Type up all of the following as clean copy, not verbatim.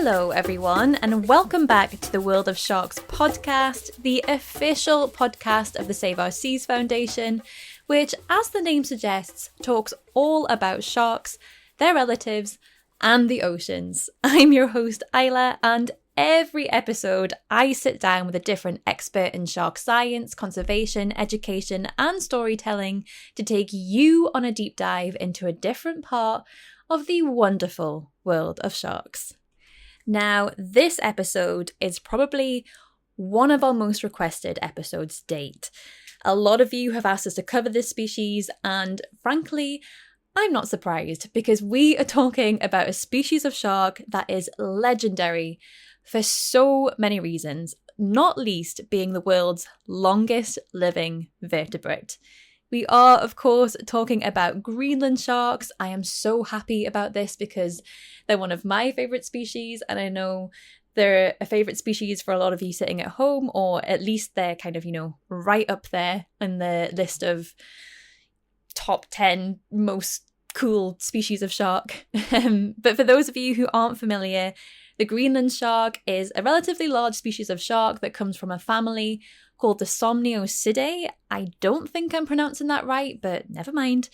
Hello everyone, and welcome back to the World of Sharks podcast, the official podcast of the Save Our Seas Foundation, which, as the name suggests, talks all about sharks, their relatives, and the oceans. I'm your host, Isla, and every episode I sit down with a different expert in shark science, conservation, education, and storytelling to take you on a deep dive into a different part of the wonderful world of sharks. Now, this episode is probably one of our most requested episodes to date. A lot of you have asked us to cover this species, and frankly, I'm not surprised because we are talking about a species of shark that is legendary for so many reasons, not least being the world's longest living vertebrate. We are, of course, talking about Greenland sharks. I am so happy about this because they're one of my favourite species, and I know they're a favourite species for a lot of you sitting at home, or at least they're kind of, right up there in the list of top 10 most cool species of shark. But for those of you who aren't familiar, the Greenland shark is a relatively large species of shark that comes from a family called the Somniosidae. I don't think I'm pronouncing that right, but never mind.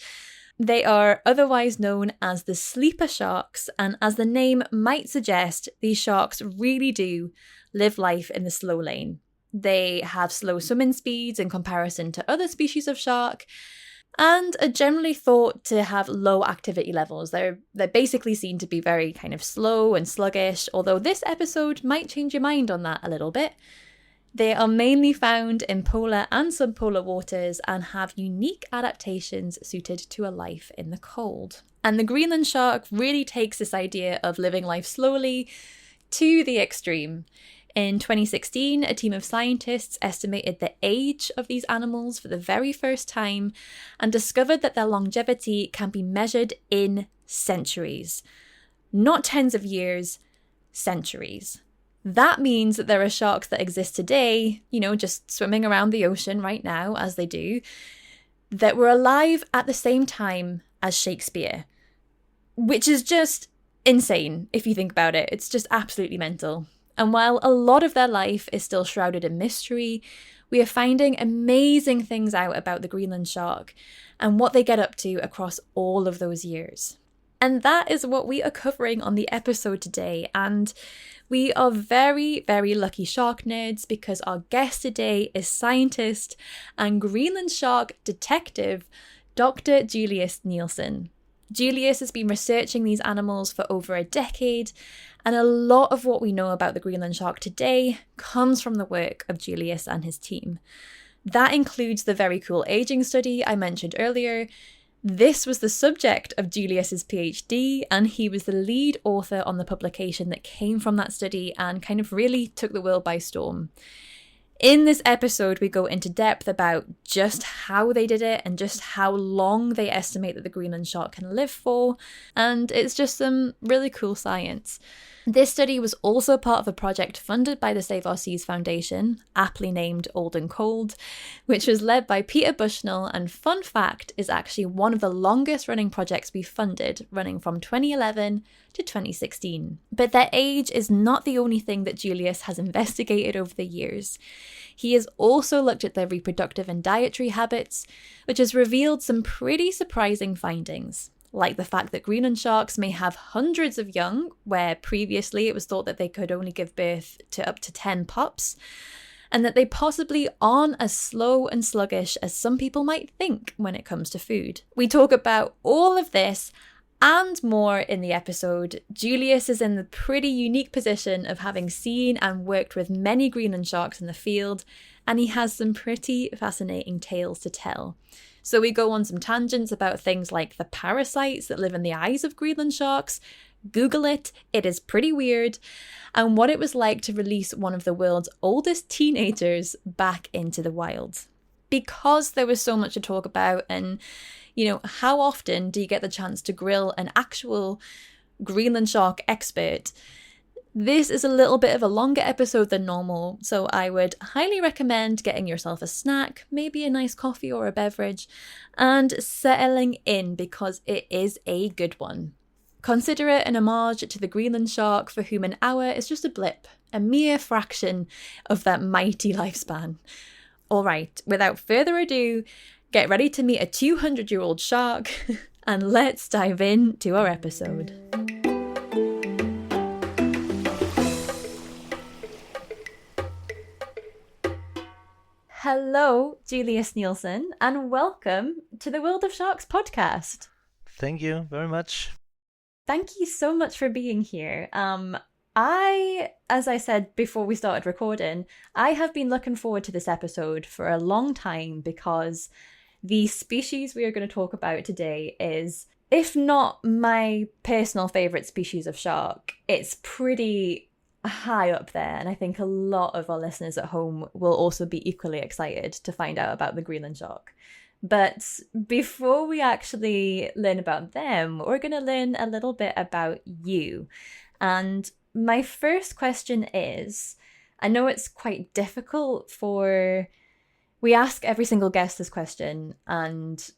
They are otherwise known as the sleeper sharks, and as the name might suggest, these sharks really do live life in the slow lane. They have slow swimming speeds in comparison to other species of shark, and are generally thought to have low activity levels. They're basically seen to be very kind of slow and sluggish, although this episode might change your mind on that a little bit. They are mainly found in polar and subpolar waters and have unique adaptations suited to a life in the cold. And the Greenland shark really takes this idea of living life slowly to the extreme. In 2016, a team of scientists estimated the age of these animals for the very first time and discovered that their longevity can be measured in centuries. Not tens of years, centuries. That means that there are sharks that exist today, just swimming around the ocean right now, as they do, that were alive at the same time as Shakespeare, which is just insane if you think about it. It's just absolutely mental. And while a lot of their life is still shrouded in mystery, we are finding amazing things out about the Greenland shark and what they get up to across all of those years. And that is what we are covering on the episode today. And we are very, very lucky shark nerds because our guest today is scientist and Greenland Shark Detective, Dr. Julius Nielsen. Julius has been researching these animals for over a decade, and a lot of what we know about the Greenland shark today comes from the work of Julius and his team. That includes the very cool aging study I mentioned earlier. This was the subject of Julius's PhD, and he was the lead author on the publication that came from that study and kind of really took the world by storm. In this episode, we go into depth about just how they did it and just how long they estimate that the Greenland shark can live for, and it's just some really cool science. This study was also part of a project funded by the Save Our Seas Foundation, aptly named Old and Cold, which was led by Peter Bushnell, and fun fact, is actually one of the longest running projects we funded, running from 2011 to 2016. But their age is not the only thing that Julius has investigated over the years. He has also looked at their reproductive and dietary habits, which has revealed some pretty surprising findings, like the fact that Greenland sharks may have hundreds of young, where previously it was thought that they could only give birth to up to 10 pups, and that they possibly aren't as slow and sluggish as some people might think when it comes to food. We talk about all of this and more in the episode. Julius is in the pretty unique position of having seen and worked with many Greenland sharks in the field, and he has some pretty fascinating tales to tell. So we go on some tangents about things like the parasites that live in the eyes of Greenland sharks. Google it, it is pretty weird. And what it was like to release one of the world's oldest teenagers back into the wild. Because there was so much to talk about, and how often do you get the chance to grill an actual Greenland shark expert? This is a little bit of a longer episode than normal, so I would highly recommend getting yourself a snack, maybe a nice coffee or a beverage, and settling in because it is a good one. Consider it an homage to the Greenland shark, for whom an hour is just a blip, a mere fraction of that mighty lifespan. All right, without further ado, get ready to meet a 200-year-old shark and let's dive into our episode. Hello, Julius Nielsen, and welcome to the World of Sharks podcast. Thank you very much. Thank you so much for being here. As I said before we started recording, I have been looking forward to this episode for a long time because the species we are going to talk about today is, if not my personal favourite species of shark, it's pretty high up there. And I think a lot of our listeners at home will also be equally excited to find out about the Greenland shark. But before we actually learn about them, we're going to learn a little bit about you. And my first question is, I know it's quite difficult we ask every single guest this question, and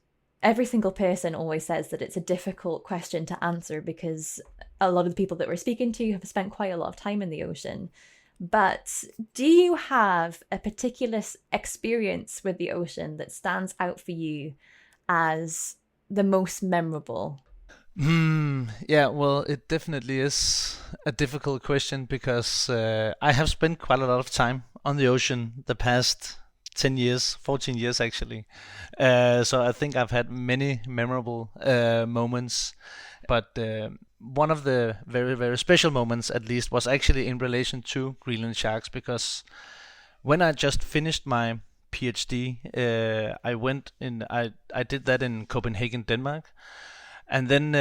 every single person always says that it's a difficult question to answer because a lot of the people that we're speaking to have spent quite a lot of time in the ocean. But do you have a particular experience with the ocean that stands out for you as the most memorable? Yeah, well, it definitely is a difficult question because I have spent quite a lot of time on the ocean the past 10 years, 14 years actually. So I think I've had many memorable moments. But one of the very, very special moments, at least, was actually in relation to Greenland sharks, because when I just finished my PhD, I did that in Copenhagen, Denmark, and then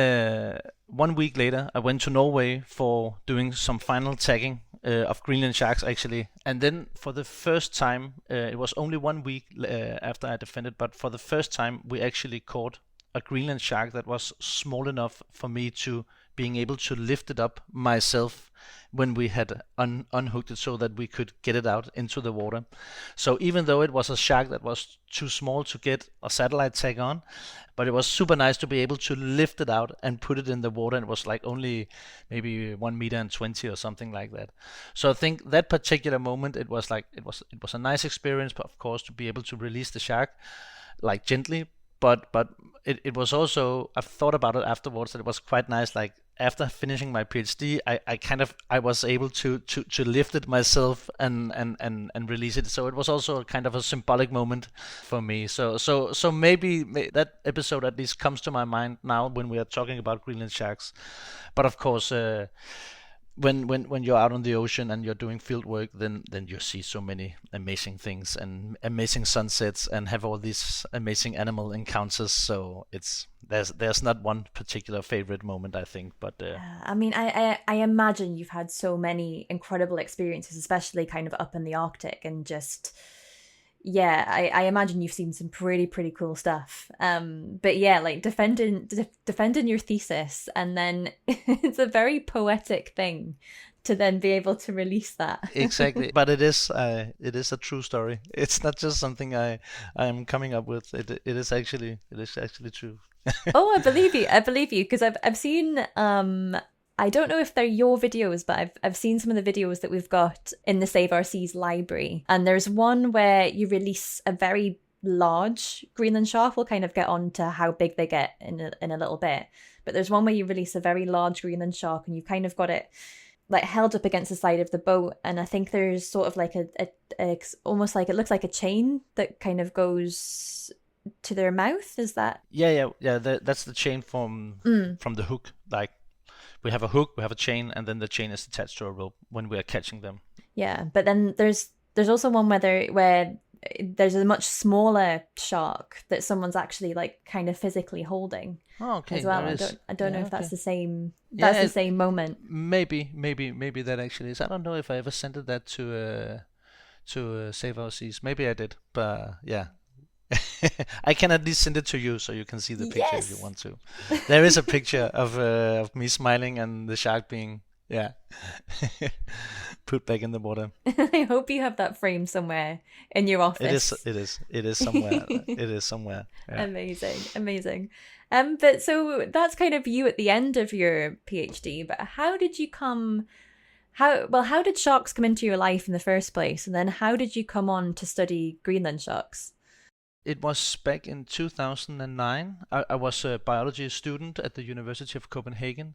1 week later I went to Norway for doing some final tagging of Greenland sharks actually, and then for the first time, it was only 1 week after I defended, but for the first time we actually caught a Greenland shark that was small enough for me to being able to lift it up myself when we had unhooked it so that we could get it out into the water. So even though it was a shark that was too small to get a satellite tag on, but it was super nice to be able to lift it out and put it in the water, and it was like only maybe 1 meter and 20 or something like that. So I think that particular moment, it was a nice experience, but of course to be able to release the shark like gently. But it was also, I've thought about it afterwards, that it was quite nice, like after finishing my PhD, I was able to lift it myself and release it. So it was also kind of a symbolic moment for me. So maybe that episode at least comes to my mind now when we are talking about Greenland sharks. But of course, when you're out on the ocean and you're doing field work, then you see so many amazing things and amazing sunsets and have all these amazing animal encounters. So there's not one particular favorite moment, I think, but I mean, I imagine you've had so many incredible experiences, especially kind of up in the Arctic, and just I imagine you've seen some pretty cool stuff. But yeah, like defending your thesis, and then it's a very poetic thing to then be able to release that. Exactly, but it is a true story. It's not just something I am coming up with. It is actually true. Oh, I believe you, because I've seen I don't know if they're your videos, but I've seen some of the videos that we've got in the Save Our Seas library. And there's one where you release a very large Greenland shark. We'll kind of get on to how big they get in a little bit. But there's one where you release a very large Greenland shark and you've kind of got it like held up against the side of the boat. And I think there's sort of like a almost like, it looks like a chain that kind of goes to their mouth. Is that? Yeah. That's the chain from the hook. Like, we have a hook, we have a chain, and then the chain is attached to a rope when we are catching them. Yeah, but then there's also one where there's a much smaller shark that someone's actually like kind of physically holding. Oh, okay. As well. I don't know if that's the same. That's the same moment. Maybe that actually is. I don't know if I ever sent that to Save Our Seas. Maybe I did, but yeah. I can at least send it to you so you can see the picture if you want to. There is a picture of me smiling and the shark being Yeah. Put back in the water. I hope you have that frame somewhere in your office. It is somewhere. It is somewhere. Yeah. Amazing, amazing. But so that's kind of you at the end of your PhD. But how did you come? How did sharks come into your life in the first place, and then how did you come on to study Greenland sharks? It was back in 2009. I was a biology student at the University of Copenhagen,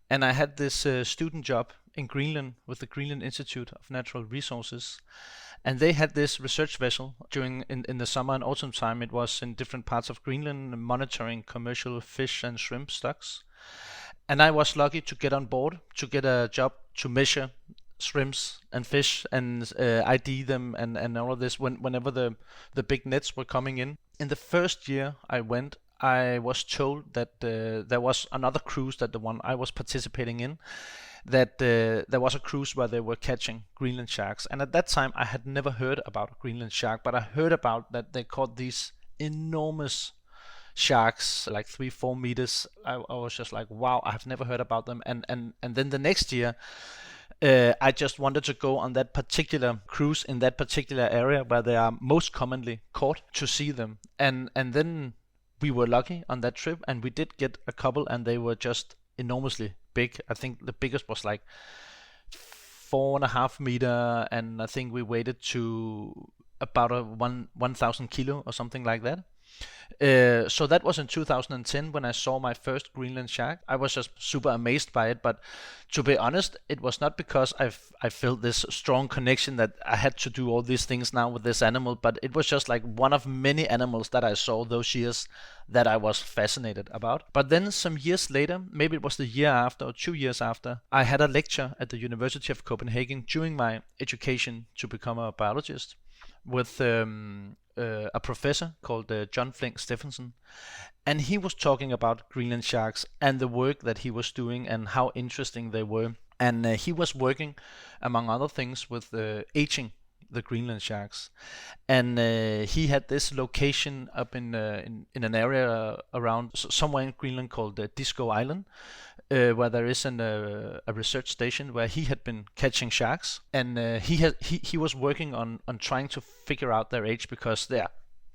and I had this student job in Greenland with the Greenland Institute of Natural Resources. And they had this research vessel during in the summer and autumn time. It was in different parts of Greenland monitoring commercial fish and shrimp stocks. And I was lucky to get on board to get a job to measure shrimps and fish and ID them and all of this whenever the big nets were coming in. In the first year I went, I was told that there was another cruise that the one I was participating in, that there was a cruise where they were catching Greenland sharks. And at that time I had never heard about a Greenland shark, but I heard about that they caught these enormous sharks, like 3-4 meters. I was just like, wow, I've never heard about them. And then the next year I just wanted to go on that particular cruise in that particular area where they are most commonly caught to see them. And then we were lucky on that trip, and we did get a couple, and they were just enormously big. I think the biggest was like 4.5 meter, and I think we weighed to about 1,000 kilo or something like that. So that was in 2010 when I saw my first Greenland shark. I was just super amazed by it, but to be honest, it was not because I felt this strong connection that I had to do all these things now with this animal, but it was just like one of many animals that I saw those years that I was fascinated about. But then some years later, maybe it was the year after or 2 years after, I had a lecture at the University of Copenhagen during my education to become a biologist with a professor called John Flink Stephenson, and he was talking about Greenland sharks and the work that he was doing and how interesting they were. And he was working, among other things, with aging the Greenland sharks. And he had this location up in an area around somewhere in Greenland called Disco Island, where there is a research station where he had been catching sharks, and he was working on trying to figure out their age, because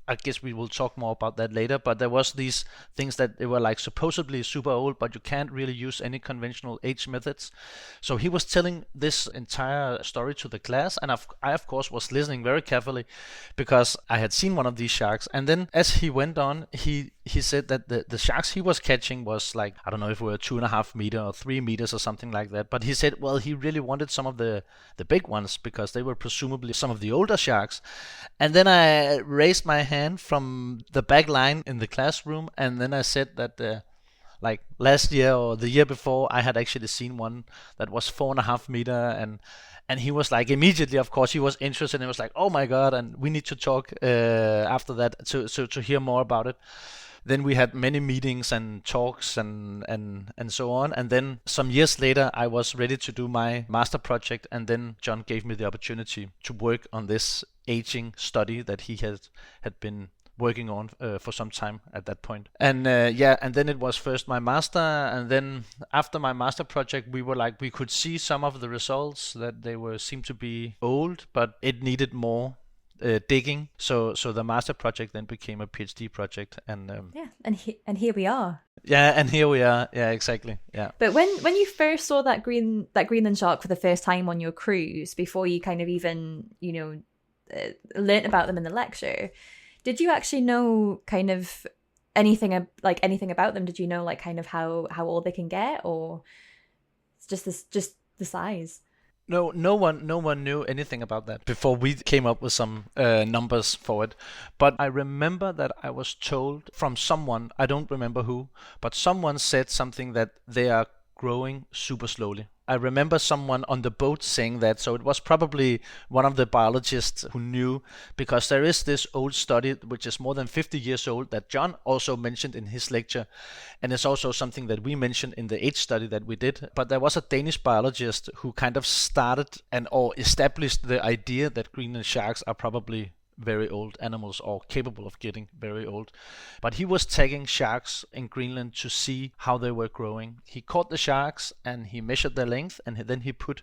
I guess we will talk more about that later, but there was these things that they were like supposedly super old, but you can't really use any conventional age methods. So he was telling this entire story to the class, and I of course was listening very carefully because I had seen one of these sharks. And then as he went on, he said that the sharks he was catching was like, I don't know if it were 2.5 meter or 3 meters or something like that, but he said, well, he really wanted some of the big ones because they were presumably some of the older sharks. And then I raised my hand from the back line in the classroom, and then I said that like last year or the year before I had actually seen one that was 4.5 meter, and he was like, immediately, of course, he was interested, and he was like, oh my god, and we need to talk after that to hear more about it. Then we had many meetings and talks and so on. And then some years later, I was ready to do my master project. And then John gave me the opportunity to work on this aging study that he had been working on for some time at that point. And and then it was first my master, and then after my master project, we could see some of the results that they seemed to be old, but it needed more digging. So the master project then became a PhD project, and here we are. Yeah, and here we are. Yeah, exactly. Yeah. But when you first saw that Greenland shark for the first time on your cruise, before you kind of even learnt about them in the lecture, did you actually know kind of anything about them? Did you know like kind of how old they can get, or it's just the size? No one knew anything about that before we came up with some numbers for it. But I remember that I was told from someone, I don't remember who, but someone said something that they are growing super slowly. I remember someone on the boat saying that, so it was probably one of the biologists who knew, because there is this old study which is more than 50 years old that John also mentioned in his lecture, and it's also something that we mentioned in the age study that we did. But there was a Danish biologist who kind of started or established the idea that Greenland sharks are probably very old animals or capable of getting very old. But he was tagging sharks in Greenland to see how they were growing. He caught the sharks and he measured their length, and then he put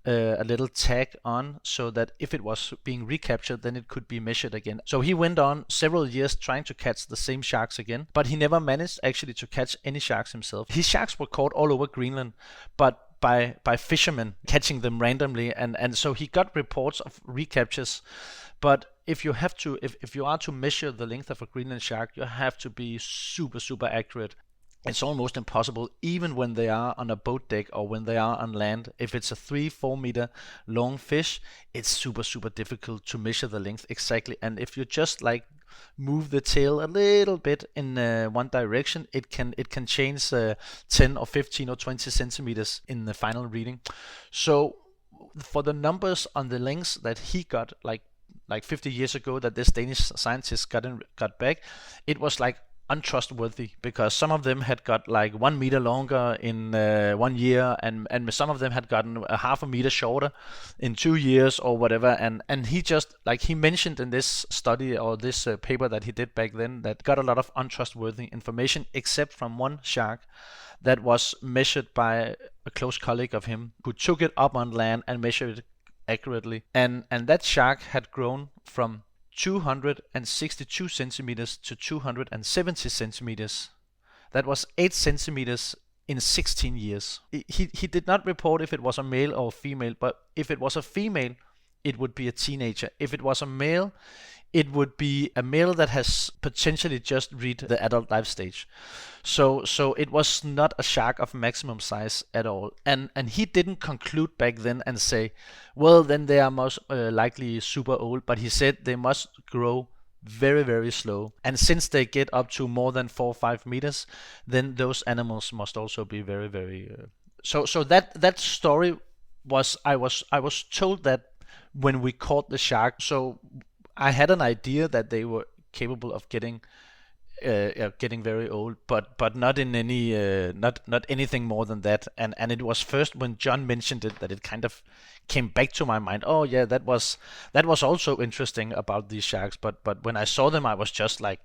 a little tag on so that if it was being recaptured, then it could be measured again. So he went on several years trying to catch the same sharks again, but he never managed actually to catch any sharks himself. His sharks were caught all over Greenland, but by fishermen catching them randomly, and so he got reports of recaptures. But if you are to measure the length of a Greenland shark, you have to be super accurate. It's almost impossible, even when they are on a boat deck or when they are on land. If it's a 3-4 meter long fish, it's super difficult to measure the length exactly. And if you just like move the tail a little bit in one direction, it can change 10 or 15 or 20 centimeters in the final reading. So for the numbers on the lengths that he got, like 50 years ago, that this Danish scientist got back, it was like untrustworthy, because some of them had got like 1 meter longer in 1 year, and some of them had gotten a half a meter shorter in 2 years or whatever. And he just, like he mentioned in this study or this paper that he did back then, that got a lot of untrustworthy information, except from one shark that was measured by a close colleague of him, who took it up on land and measured it accurately. And that shark had grown from 262 centimeters to 270 centimeters. That was 8 centimeters in 16 years. He did not report if it was a male or a female, but if it was a female, it would be a teenager. If it was a male, it would be a male that has potentially just reached the adult life stage. So it was not a shark of maximum size at all. And he didn't conclude back then and say, well, then they are most likely super old. But he said they must grow very slow. And since they get up to more than 4 or 5 meters, then those animals must also be very. So that story was, I was told that when we caught the shark. So I had an idea that they were capable of getting very old, but not in any not anything more than that. And it was first when John mentioned it that it kind of came back to my mind. Oh yeah, that was also interesting about these sharks. But when I saw them, I was just like,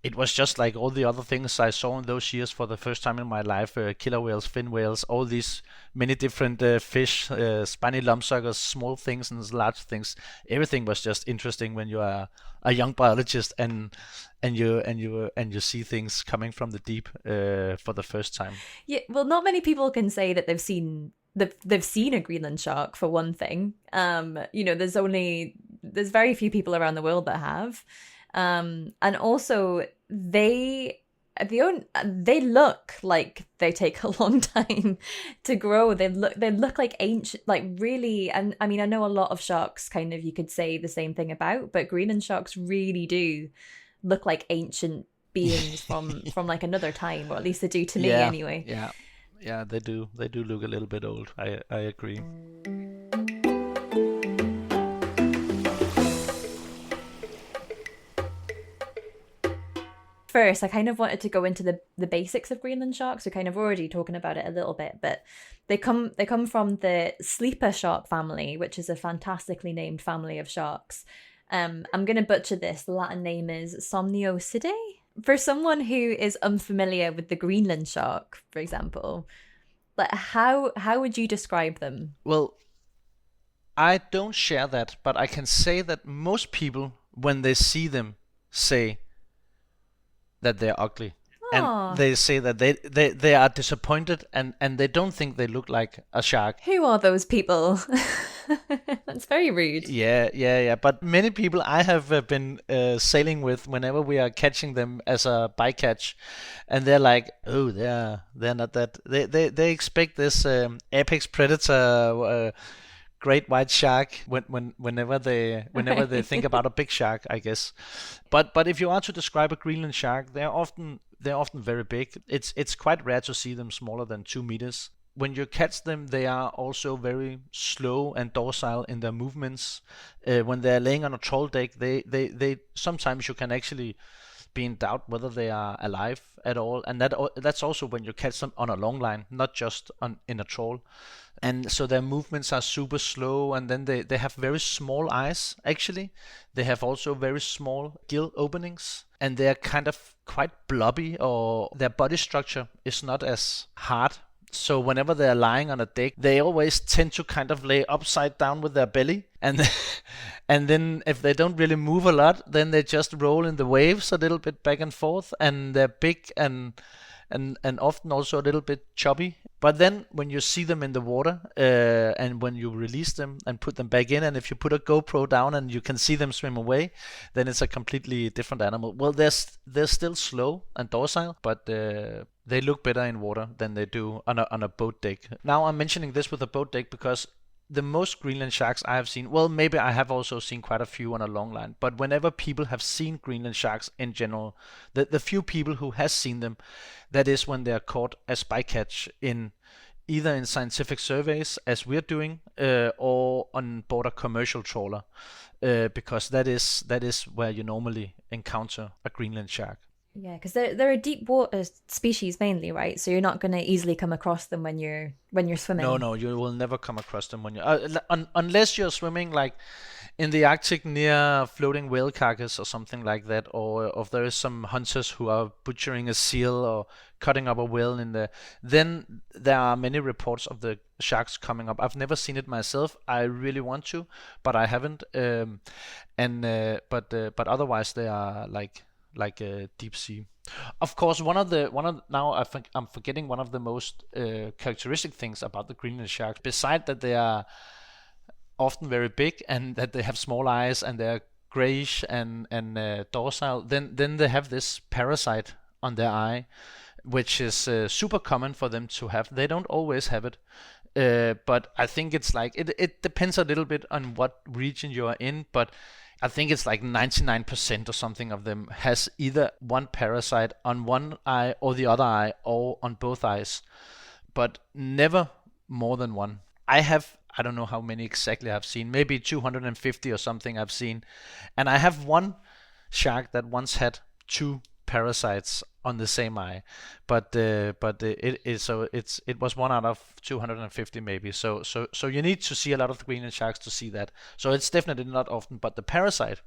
it was just like all the other things I saw in those years for the first time in my life: killer whales, fin whales, all these many different fish, spiny lumpsuckers, small things and large things. Everything was just interesting when you are a young biologist and you see things coming from the deep for the first time. Yeah, well, not many people can say that they've seen a Greenland shark, for one thing. There's very few people around the world that have. And also they look like they take a long time to grow. They look like ancient, like really. And I mean, I know a lot of sharks kind of, you could say the same thing about, but Greenland sharks really do look like ancient beings from like another time, or at least they do to me anyway. Yeah, they do look a little bit old. I agree. First, I kind of wanted to go into the basics of Greenland sharks. We're kind of already talking about it a little bit, but they come from the sleeper shark family, which is a fantastically named family of sharks. I'm going to butcher this. The Latin name is Somniosidae. For someone who is unfamiliar with the Greenland shark, for example, like how would you describe them? Well, I don't share that, but I can say that most people, when they see them, say that they're ugly. Aww. And they say that they are disappointed and they don't think they look like a shark. Who are those people? That's very rude. Yeah. But many people I have been sailing with, whenever we are catching them as a bycatch, and they're like, oh, they're not that. They expect this apex predator. Great white shark whenever they think about a big shark, I guess. But if you are to describe a Greenland shark, they're often very big. It's quite rare to see them smaller than 2 meters. When you catch them, they are also very slow and docile in their movements. When they're laying on a trawl deck, they sometimes you can actually be in doubt whether they are alive at all. And that's also when you catch them on a long line, not just in a trawl. and so their movements are super slow, and then they have very small eyes actually. They have also very small gill openings, and they're kind of quite blobby, or their body structure is not as hard. So whenever they're lying on a deck, they always tend to kind of lay upside down with their belly, and and then if they don't really move a lot, then they just roll in the waves a little bit back and forth, and they're big and often also a little bit chubby. But then when you see them in the water, and when you release them and put them back in, and if you put a GoPro down and you can see them swim away, then it's a completely different animal. Well, they're still slow and docile, but they look better in water than they do on a boat deck. Now I'm mentioning this with a boat deck because the most Greenland sharks I have seen, well, maybe I have also seen quite a few on a long line, but whenever people have seen Greenland sharks in general, the few people who has seen them, that is when they are caught as bycatch either in scientific surveys as we're doing, or on board a commercial trawler, because that is where you normally encounter a Greenland shark. Yeah, because they're a deep water species mainly, right? So you're not going to easily come across them when you're swimming. No, you will never come across them when you unless you're swimming like in the Arctic near floating whale carcass or something like that, or if there is some hunters who are butchering a seal or cutting up a whale then there are many reports of the sharks coming up. I've never seen it myself. I really want to, but I haven't. But otherwise they are like deep sea. Of course, now I think I'm forgetting one of the most characteristic things about the Greenland sharks. Besides that they are often very big and that they have small eyes and they're grayish and docile, then they have this parasite on their eye, which is super common for them to have. They don't always have it, but I think it's like it depends a little bit on what region you are in, but I think it's like 99% or something of them has either one parasite on one eye or the other eye, or on both eyes, but never more than one. I don't know how many exactly I've seen, maybe 250 or something I've seen, and I have one shark that once had two parasites on the same eye, but it was one out of 250 maybe. So you need to see a lot of the Greenland sharks to see that. So it's definitely not often, but the parasite,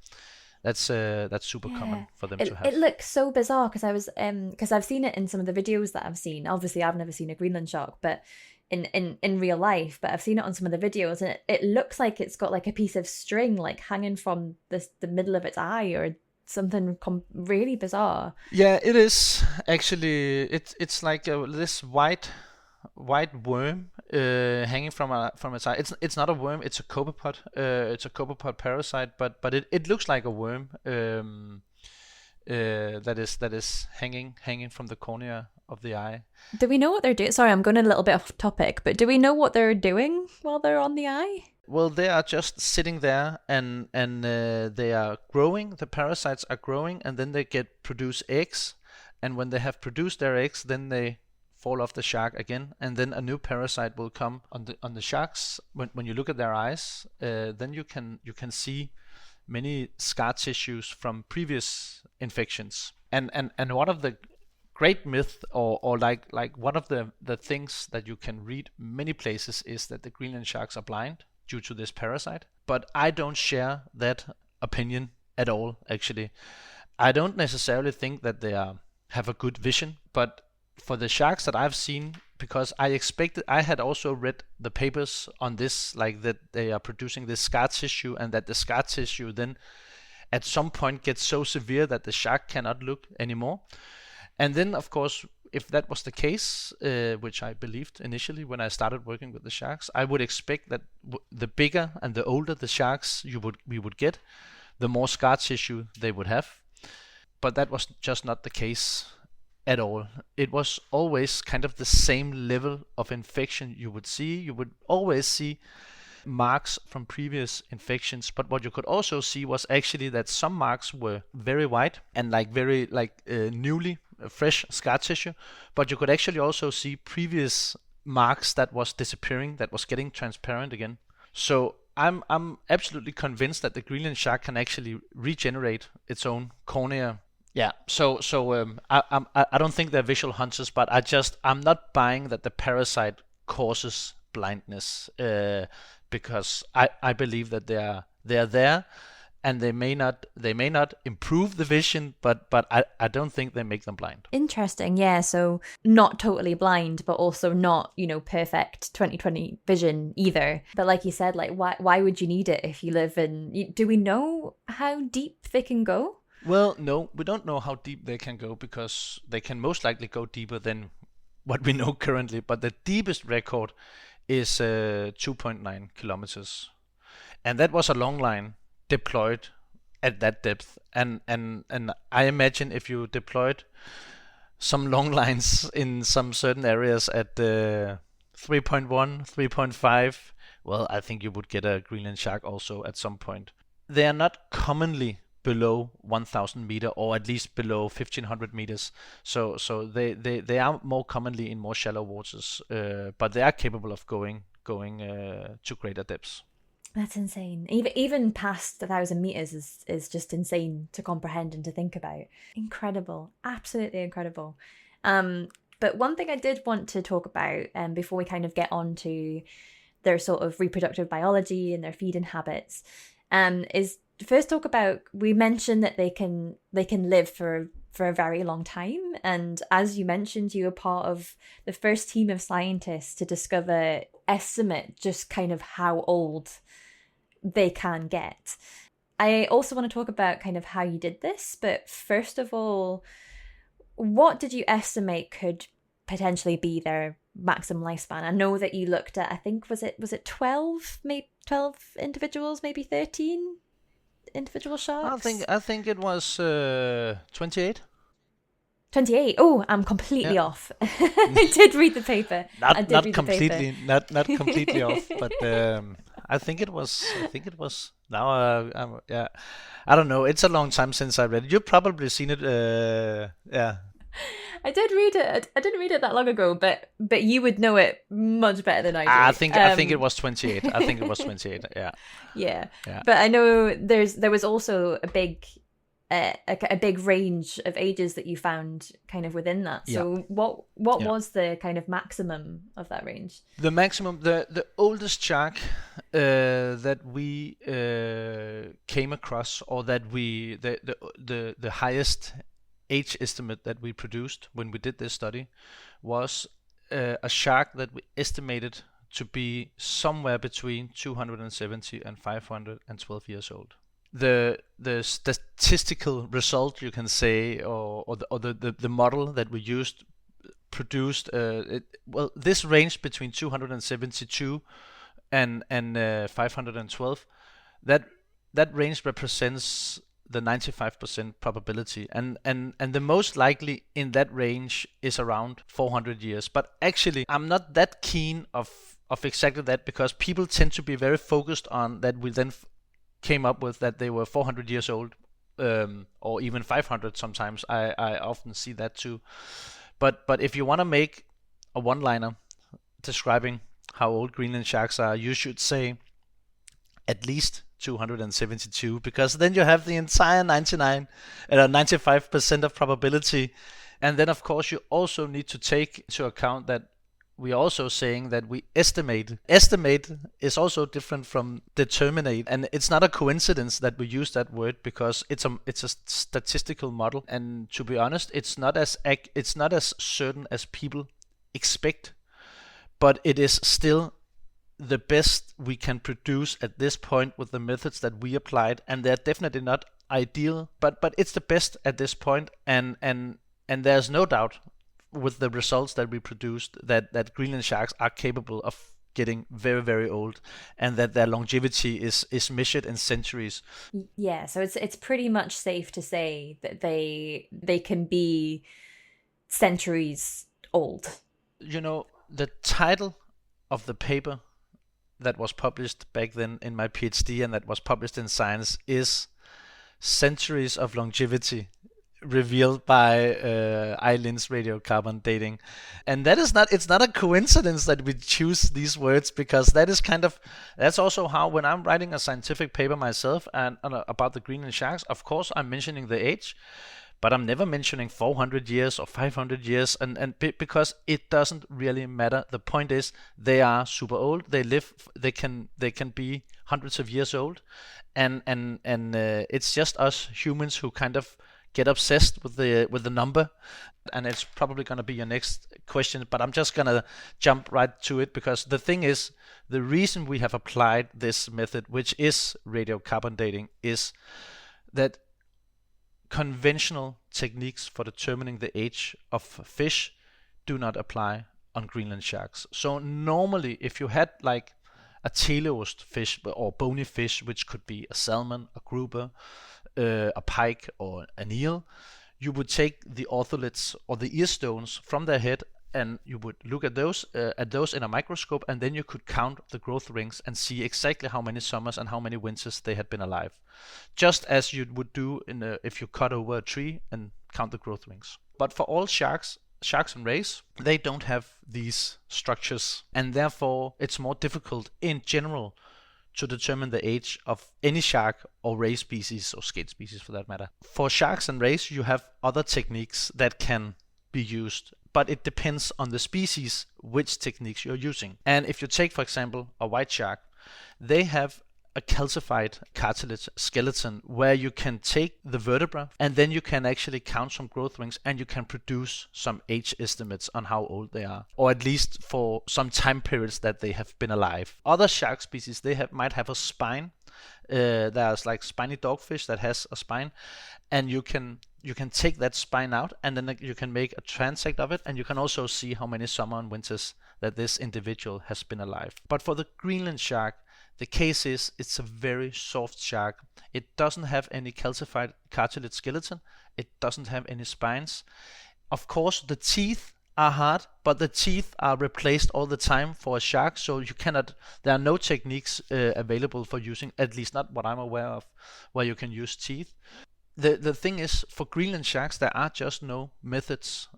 that's super common for them to have. It looks so bizarre because I've seen it in some of the videos that I've seen. Obviously, I've never seen a Greenland shark, but in real life, but I've seen it on some of the videos, and it looks like it's got like a piece of string like hanging from the middle of its eye, or something really bizarre. Yeah, it is actually. It's like this white worm hanging from its eye. It's not a worm. It's a copepod. It's a copepod parasite, but it looks like a worm. That is hanging from the cornea of the eye. Do we know what they're doing? Sorry, I'm going a little bit off topic, but do we know what they're doing while they're on the eye? Well, they are just sitting there, and they are growing. The parasites are growing, and then they produce eggs. And when they have produced their eggs, then they fall off the shark again, and then a new parasite will come on the sharks. When you look at their eyes, then you can see many scar tissues from previous infections. And one of the great myth, or like one of the things that you can read many places, is that the Greenland sharks are blind due to this parasite. But I don't share that opinion at all, actually. I don't necessarily think that they have a good vision, but for the sharks that I've seen, because I had also read the papers on this, like that they are producing this scar tissue, and that the scar tissue then at some point gets so severe that the shark cannot look anymore. And then, of course, if that was the case, which I believed initially when I started working with the sharks, I would expect that the bigger and the older the sharks we would get, the more scar tissue they would have. But that was just not the case at all. It was always kind of the same level of infection you would see. You would always see marks from previous infections, but what you could also see was actually that some marks were very white and very newly fresh scar tissue, but you could actually also see previous marks that was disappearing, that was getting transparent again. So I'm absolutely convinced that the Greenland shark can actually regenerate its own cornea. Yeah, so I don't think they're visual hunters, but I'm not buying that the parasite causes blindness, because I believe that they are there, and they may not improve the vision, but I don't think they make them blind. Interesting. Yeah, so not totally blind, but also not, perfect 20/20 vision either. But like you said, like why would you need it if you live in, do we know how deep they can go? Well, no, we don't know how deep they can go, because they can most likely go deeper than what we know currently, but the deepest record is 2.9 kilometers. And that was a long line deployed at that depth. And I imagine if you deployed some long lines in some certain areas at 3.1, 3.5, well, I think you would get a Greenland shark also at some point. They are not commonly below 1,000 meter, or at least below 1,500 meters. So they are more commonly in more shallow waters, but they are capable of going to greater depths. That's insane. Even past 1,000 meters is just insane to comprehend and to think about. Incredible, absolutely incredible. But one thing I did want to talk about, before we kind of get on to their sort of reproductive biology and their feeding habits, is first talk about, we mentioned that they can live for a very long time, and as you mentioned, you were part of the first team of scientists to estimate just kind of how old they can get. I also want to talk about kind of how you did this, but first of all, what did you estimate could potentially be their maximum lifespan? I know that you looked at, I think, was it 12, maybe 12 individuals, maybe 13 individual sharks? I think it was 28. 28. Oh, I'm completely off. I did read the paper. Not completely off, but I think it was. Now, I don't know. It's a long time since I read it. You've probably seen it. Yeah. I did read it. I didn't read it that long ago, but you would know it much better than I do. I think it was 28. I think it was 28. Yeah. Yeah. But I know there was also a big range of ages that you found kind of within that. So what was the kind of maximum of that range? The maximum, the oldest shark that we came across, or that the highest age estimate that we produced when we did this study, was a shark that we estimated to be somewhere between 270 and 512 years old. The statistical result, you can say, or the model that we used produced this range between 272 and 512. That range represents the 95% probability, and the most likely in that range is around 400 years. But actually, I'm not that keen of exactly that, because people tend to be very focused on that. We then came up with that they were 400 years old, or even 500 sometimes. I often see that too. But if you want to make a one-liner describing how old Greenland sharks are, you should say at least 272, because then you have the entire 95% of probability. And then of course you also need to take into account that we're also saying that we estimate. Estimate is also different from determinate, and it's not a coincidence that we use that word, because it's a statistical model, and to be honest, it's not as certain as people expect, but it is still the best we can produce at this point with the methods that we applied, and they're definitely not ideal, but it's the best at this point, and there's no doubt with the results that we produced that Greenland sharks are capable of getting very, very old, and that their longevity is measured in centuries. Yeah, so it's pretty much safe to say that they can be centuries old. You know, the title of the paper that was published back then in my PhD and that was published in Science is Centuries of Longevity Revealed by Eileen's Radiocarbon Dating. And it's not a coincidence that we choose these words, because that's also how, when I'm writing a scientific paper myself and about the Greenland sharks, of course I'm mentioning the age, but I'm never mentioning 400 years or 500 years, because it doesn't really matter. The point is they are super old. They live. They can be hundreds of years old, and it's just us humans who kind of get obsessed with the number. And it's probably going to be your next question, but I'm just going to jump right to it, because the thing is, the reason we have applied this method, which is radiocarbon dating, is that conventional techniques for determining the age of fish do not apply on Greenland sharks. So normally, if you had like a teleost fish or bony fish, which could be a salmon, a grouper, a pike, or an eel, you would take the otoliths or the ear stones from their head, and you would look at those in a microscope, and then you could count the growth rings and see exactly how many summers and how many winters they had been alive, just as you would do if you cut over a tree and count the growth rings. But for all sharks and rays, they don't have these structures, and therefore it's more difficult in general to determine the age of any shark or ray species, or skate species for that matter. For sharks and rays, you have other techniques that can be used, but it depends on the species which techniques you're using. And if you take, for example, a white shark, they have a calcified cartilage skeleton where you can take the vertebra and then you can actually count some growth rings, and you can produce some age estimates on how old they are, or at least for some time periods that they have been alive. Other shark species, might have a spine. There's like spiny dogfish that has a spine, and you can take that spine out, and then you can make a transect of it, and you can also see how many summer and winters that this individual has been alive. But for the Greenland shark, the case is it's a very soft shark. It doesn't have any calcified cartilage skeleton. It doesn't have any spines. Of course, the teeth are hard, but the teeth are replaced all the time for a shark, so there are no techniques available for using, at least not what I'm aware of, where you can use teeth. The thing is, for Greenland sharks, there are just no methods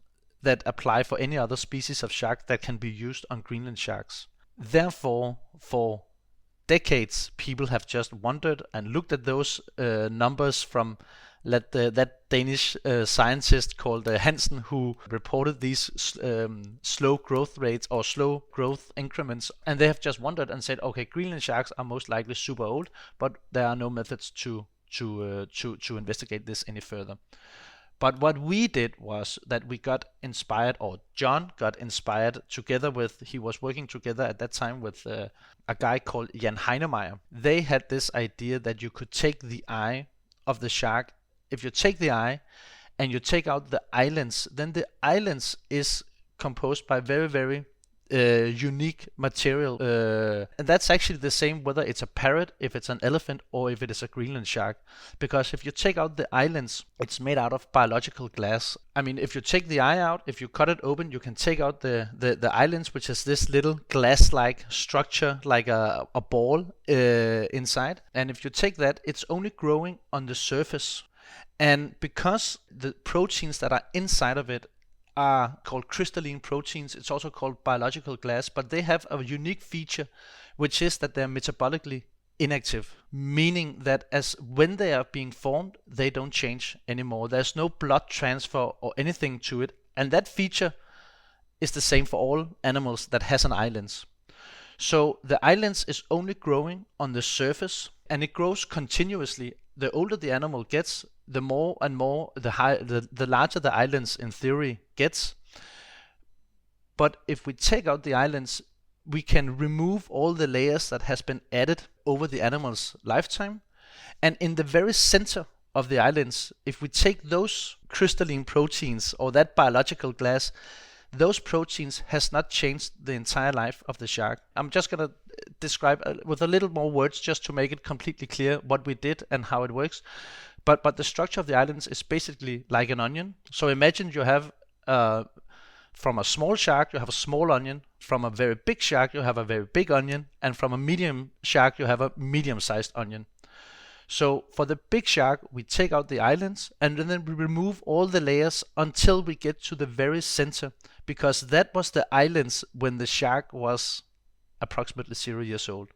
that apply for any other species of shark that can be used on Greenland sharks. Therefore, for decades, people have just wondered and looked at those numbers from that Danish scientist called Hansen, who reported these slow growth rates or slow growth increments, and they have just wondered and said, okay, Greenland sharks are most likely super old, but there are no methods to investigate this any further. But what we did was that we got inspired, or John got inspired he was working together at that time with a guy called Jan Heinemeyer. They had this idea that you could take the eye of the shark. If you take the eye and you take out the eyelids, then the eyelids is composed by very, very unique material, and that's actually the same whether it's a parrot, if it's an elephant, or if it is a Greenland shark, because if you take out the eyelids, it's made out of biological glass. I mean, if you take the eye out, if you cut it open, you can take out the eyelids, which is this little glass-like structure, like a ball inside, and if you take that, it's only growing on the surface. And because the proteins that are inside of it are called crystalline proteins, it's also called biological glass, but they have a unique feature, which is that they're metabolically inactive, meaning that when they are being formed, they don't change anymore. There's no blood transfer or anything to it, and that feature is the same for all animals that has an eyelid. So the eyelid is only growing on the surface, and it grows continuously. The older the animal gets, the more and more the larger the eyelids in theory gets. But if we take out the eyelids, we can remove all the layers that has been added over the animal's lifetime. And in the very center of the eyelids, if we take those crystalline proteins or that biological glass, those proteins has not changed the entire life of the shark. I'm just going to describe with a little more words just to make it completely clear what we did and how it works. But the structure of the eyelids is basically like an onion. So imagine you have from a small shark you have a small onion, from a very big shark you have a very big onion, and from a medium shark you have a medium-sized onion. So for the big shark, we take out the eyelids and then we remove all the layers until we get to the very center, because that was the eyelids when the shark was approximately 0 years old.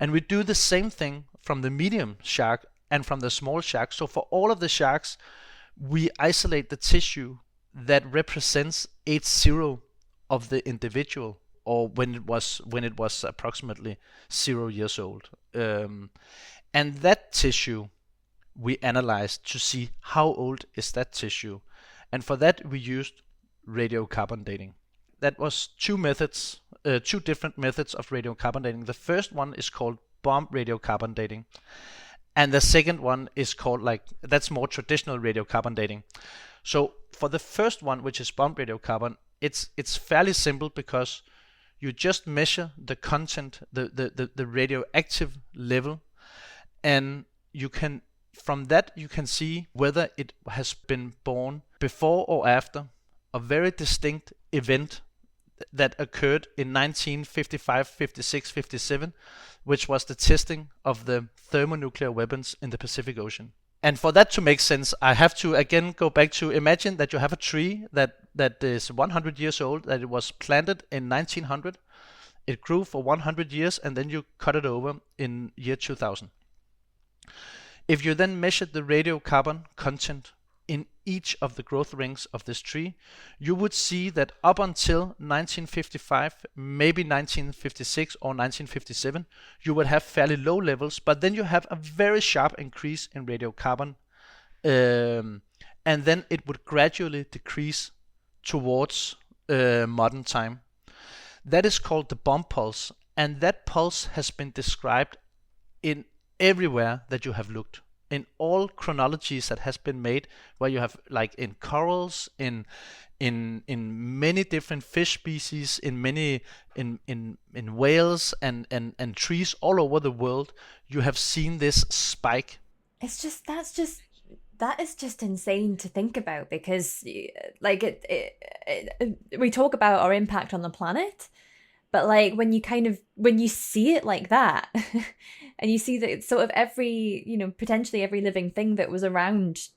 And we do the same thing from the medium shark and from the small shark. So for all of the sharks, we isolate the tissue that represents age 0 of the individual, or when it was approximately 0 years old. And that tissue we analyzed to see how old is that tissue. And for that we used radiocarbon dating. That was two different methods of radiocarbon dating. The first one is called bomb radiocarbon dating. And the second one is called, that's more traditional radiocarbon dating. So for the first one, which is bomb radiocarbon, it's fairly simple because you just measure the content, the radioactive level, and from that you can see whether it has been born before or after a very distinct event that occurred in 1955, 56, 57, which was the testing of the thermonuclear weapons in the Pacific Ocean. And for that to make sense, I have to again go back to imagine that you have a tree that is 100 years old, that it was planted in 1900, it grew for 100 years, and then you cut it over in year 2000. If you then measured the radiocarbon content in each of the growth rings of this tree, you would see that up until 1955, maybe 1956 or 1957, you would have fairly low levels, but then you have a very sharp increase in radiocarbon, and then it would gradually decrease towards modern time. That is called the bomb pulse, and that pulse has been described in everywhere that you have looked. In all chronologies that has been made, where you have, like in corals, in many different fish species, in whales and trees all over the world, you have seen this spike. That is just insane to think about, because we talk about our impact on the planet, but like when you see it like that, and you see that it's sort of potentially every living thing that was around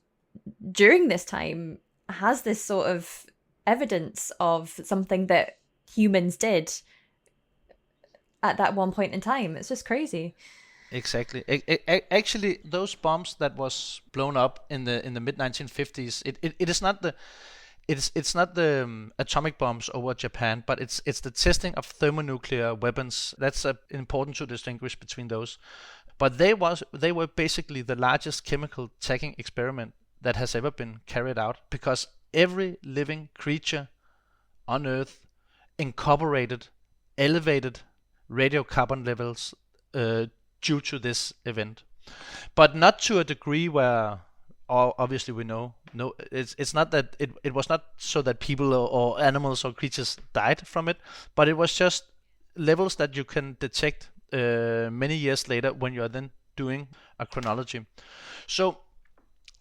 during this time has this sort of evidence of something that humans did at that one point in time. It's just crazy. Exactly. Actually, those bombs that was blown up in the mid 1950s, it is not the it's not the atomic bombs over Japan, but it's the testing of thermonuclear weapons. That's important to distinguish between those. But they were basically the largest chemical tagging experiment that has ever been carried out, because every living creature on Earth incorporated elevated radiocarbon levels due to this event, but not to a degree where, obviously we know, no, it's not that it was not so that people or animals or creatures died from it, but it was just levels that you can detect many years later when you are then doing a chronology. So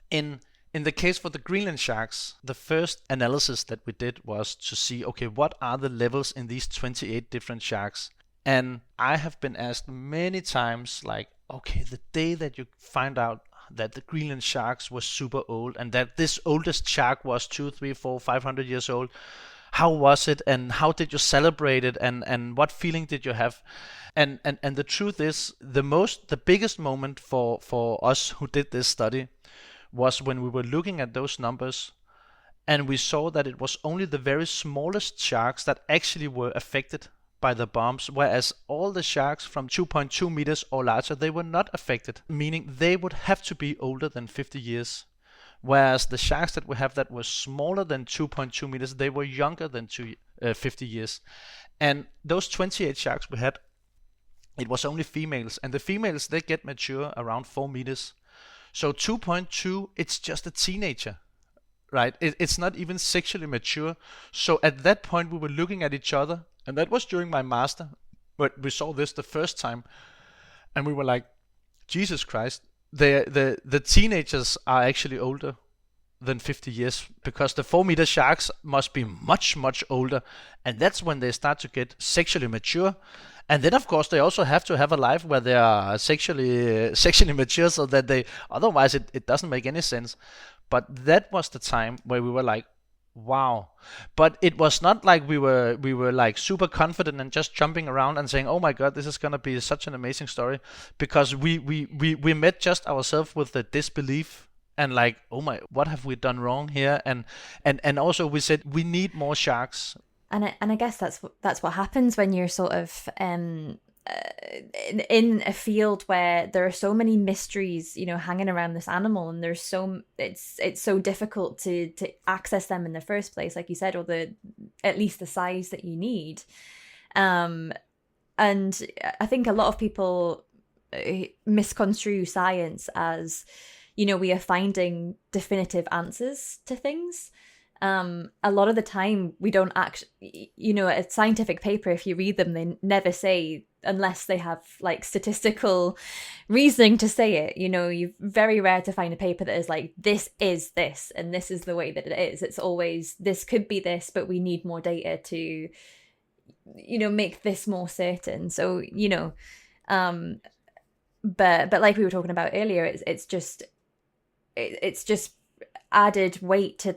in the case for the Greenland sharks, the first analysis that we did was to see, okay, what are the levels in these 28 different sharks? And I have been asked many times, like, okay, the day that you find out that the Greenland sharks were super old and that this oldest shark was 200, 300, 400, 500 years old, how was it, and how did you celebrate it, and what feeling did you have? And the truth is, the biggest moment for us who did this study was when we were looking at those numbers and we saw that it was only the very smallest sharks that actually were affected by the bombs, whereas all the sharks from 2.2 meters or larger, they were not affected, meaning they would have to be older than 50 years. Whereas the sharks that we have that were smaller than 2.2 meters, they were younger than 50 years. And those 28 sharks we had, it was only females, and the females, they get mature around 4 meters. So 2.2, it's just a teenager, right? It's not even sexually mature. So at that point we were looking at each other, and that was during my master, but we saw this the first time, and we were like, Jesus Christ, the teenagers are actually older than 50 years, because the 4-meter sharks must be much, much older, and that's when they start to get sexually mature. And then of course they also have to have a life where they are sexually mature, so that they, otherwise it doesn't make any sense. But that was the time where we were like, wow. But it was not like we were like super confident and just jumping around and saying, oh my god, this is gonna be such an amazing story, because we met just ourselves with the disbelief and like, oh my, what have we done wrong here? And also we said we need more sharks. And I guess that's what happens when you're sort of in a field where there are so many mysteries, hanging around this animal, and it's so difficult to access them in the first place, like you said, or at least the size that you need. And I think a lot of people misconstrue science as, we are finding definitive answers to things. A lot of the time we don't actually, a scientific paper, if you read them, they never say, unless they have like statistical reasoning to say it, you're very rare to find a paper that is like, this is this, and this is the way that it is. It's always, this could be this, but we need more data to, make this more certain. So, but like we were talking about earlier, it's just added weight to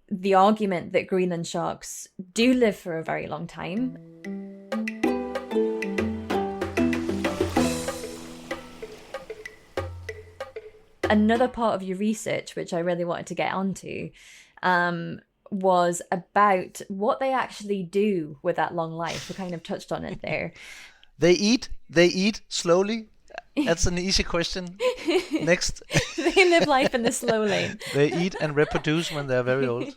the argument that Greenland sharks do live for a very long time. Another part of your research, which I really wanted to get onto, was about what they actually do with that long life. We kind of touched on it there. They eat slowly. That's an easy question. Next. They live life in the slow lane. They eat and reproduce when they're very old.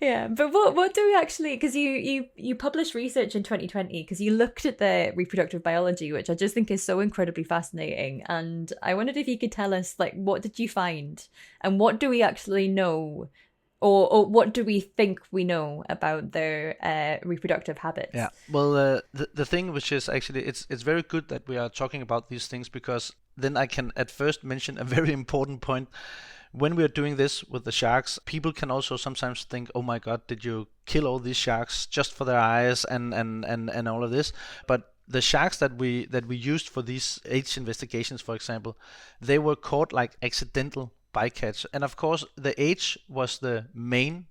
Yeah, but what do we actually, because you published research in 2020 because you looked at the reproductive biology, which I just think is so incredibly fascinating, and I wondered if you could tell us, like, what did you find and what do we actually know, or what do we think we know about their reproductive habits? Yeah, well, the thing which is actually, it's very good that we are talking about these things, because then I can at first mention a very important point. When we are doing this with the sharks, people can also sometimes think, oh my god, did you kill all these sharks just for their eyes and all of this? But the sharks that we used for these age investigations, for example, they were caught like accidental bycatch. And of course, the age was the main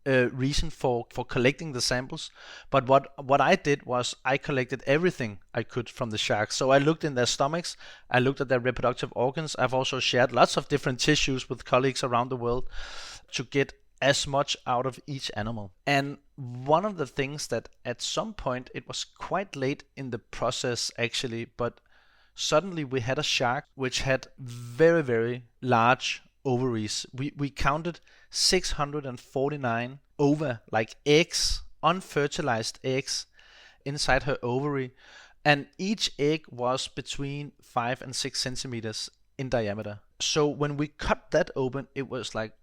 reason for collecting the samples. But what I did was I collected everything I could from the sharks. So I looked in their stomachs, I looked at their reproductive organs. I've also shared lots of different tissues with colleagues around the world to get as much out of each animal. And one of the things that at some point, it was quite late in the process actually, but suddenly we had a shark which had very, very large ovaries. We counted 649 like eggs, unfertilized eggs inside her ovary, and each egg was between 5 and 6 centimeters in diameter. So when we cut that open, it was like,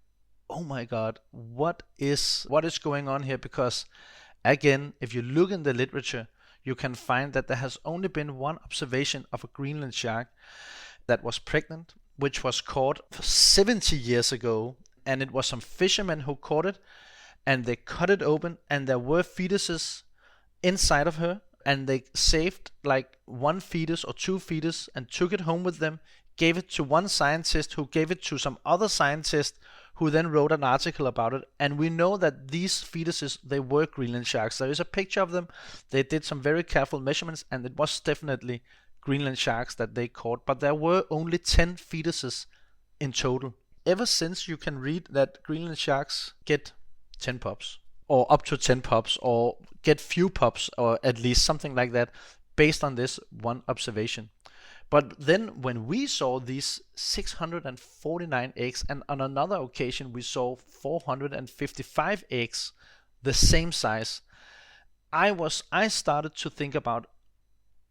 oh my god, what is going on here? Because again, if you look in the literature, you can find that there has only been one observation of a Greenland shark that was pregnant, which was caught 70 years ago, and it was some fishermen who caught it, and they cut it open, and there were fetuses inside of her, and they saved like one fetus or two fetus and took it home with them, gave it to one scientist who gave it to some other scientist who then wrote an article about it. And we know that these fetuses, they were Greenland sharks. There is a picture of them. They did some very careful measurements, and it was definitely Greenland sharks that they caught, but there were only 10 fetuses in total. Ever since, you can read that Greenland sharks get 10 pups, or up to 10 pups, or get few pups, or at least something like that, based on this one observation. But then when we saw these 649 eggs, and on another occasion we saw 455 eggs, the same size, I started to think about,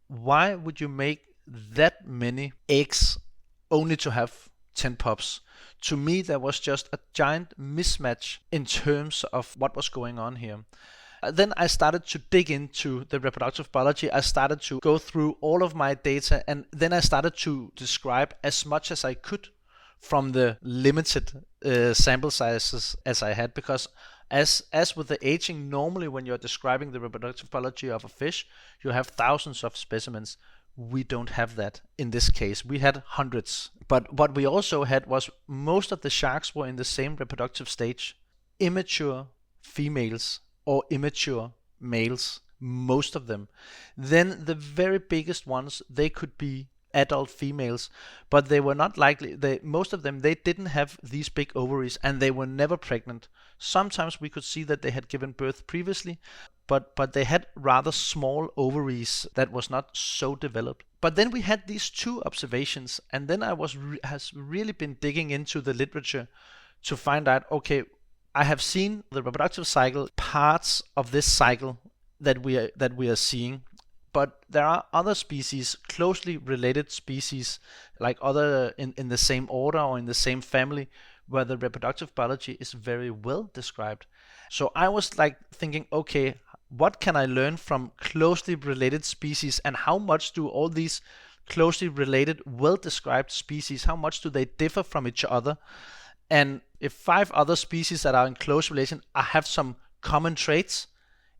why would you make that many eggs only to have 10 pups? To me, there was just a giant mismatch in terms of what was going on here. Then I started to dig into the reproductive biology. I started to go through all of my data, and then I started to describe as much as I could from the limited sample sizes as I had, because as with the aging, normally when you're describing the reproductive biology of a fish, you have thousands of specimens. We don't have that in this case. We had hundreds. But what we also had was most of the sharks were in the same reproductive stage. Immature females or immature males, most of them. Then the very biggest ones, they could be adult females, but they were not likely. Most of them, they didn't have these big ovaries, and they were never pregnant. Sometimes we could see that they had given birth previously, but they had rather small ovaries that was not so developed. But then we had these two observations, and then I has really been digging into the literature to find out, okay, I have seen the reproductive cycle, parts of this cycle that we are seeing, but there are other species, closely related species, like other in the same order or in the same family, where the reproductive biology is very well described. So I was like thinking, okay, what can I learn from closely related species, and how much do all these closely related, well described species, how much do they differ from each other? And if 5 other species that are in close relation have some common traits,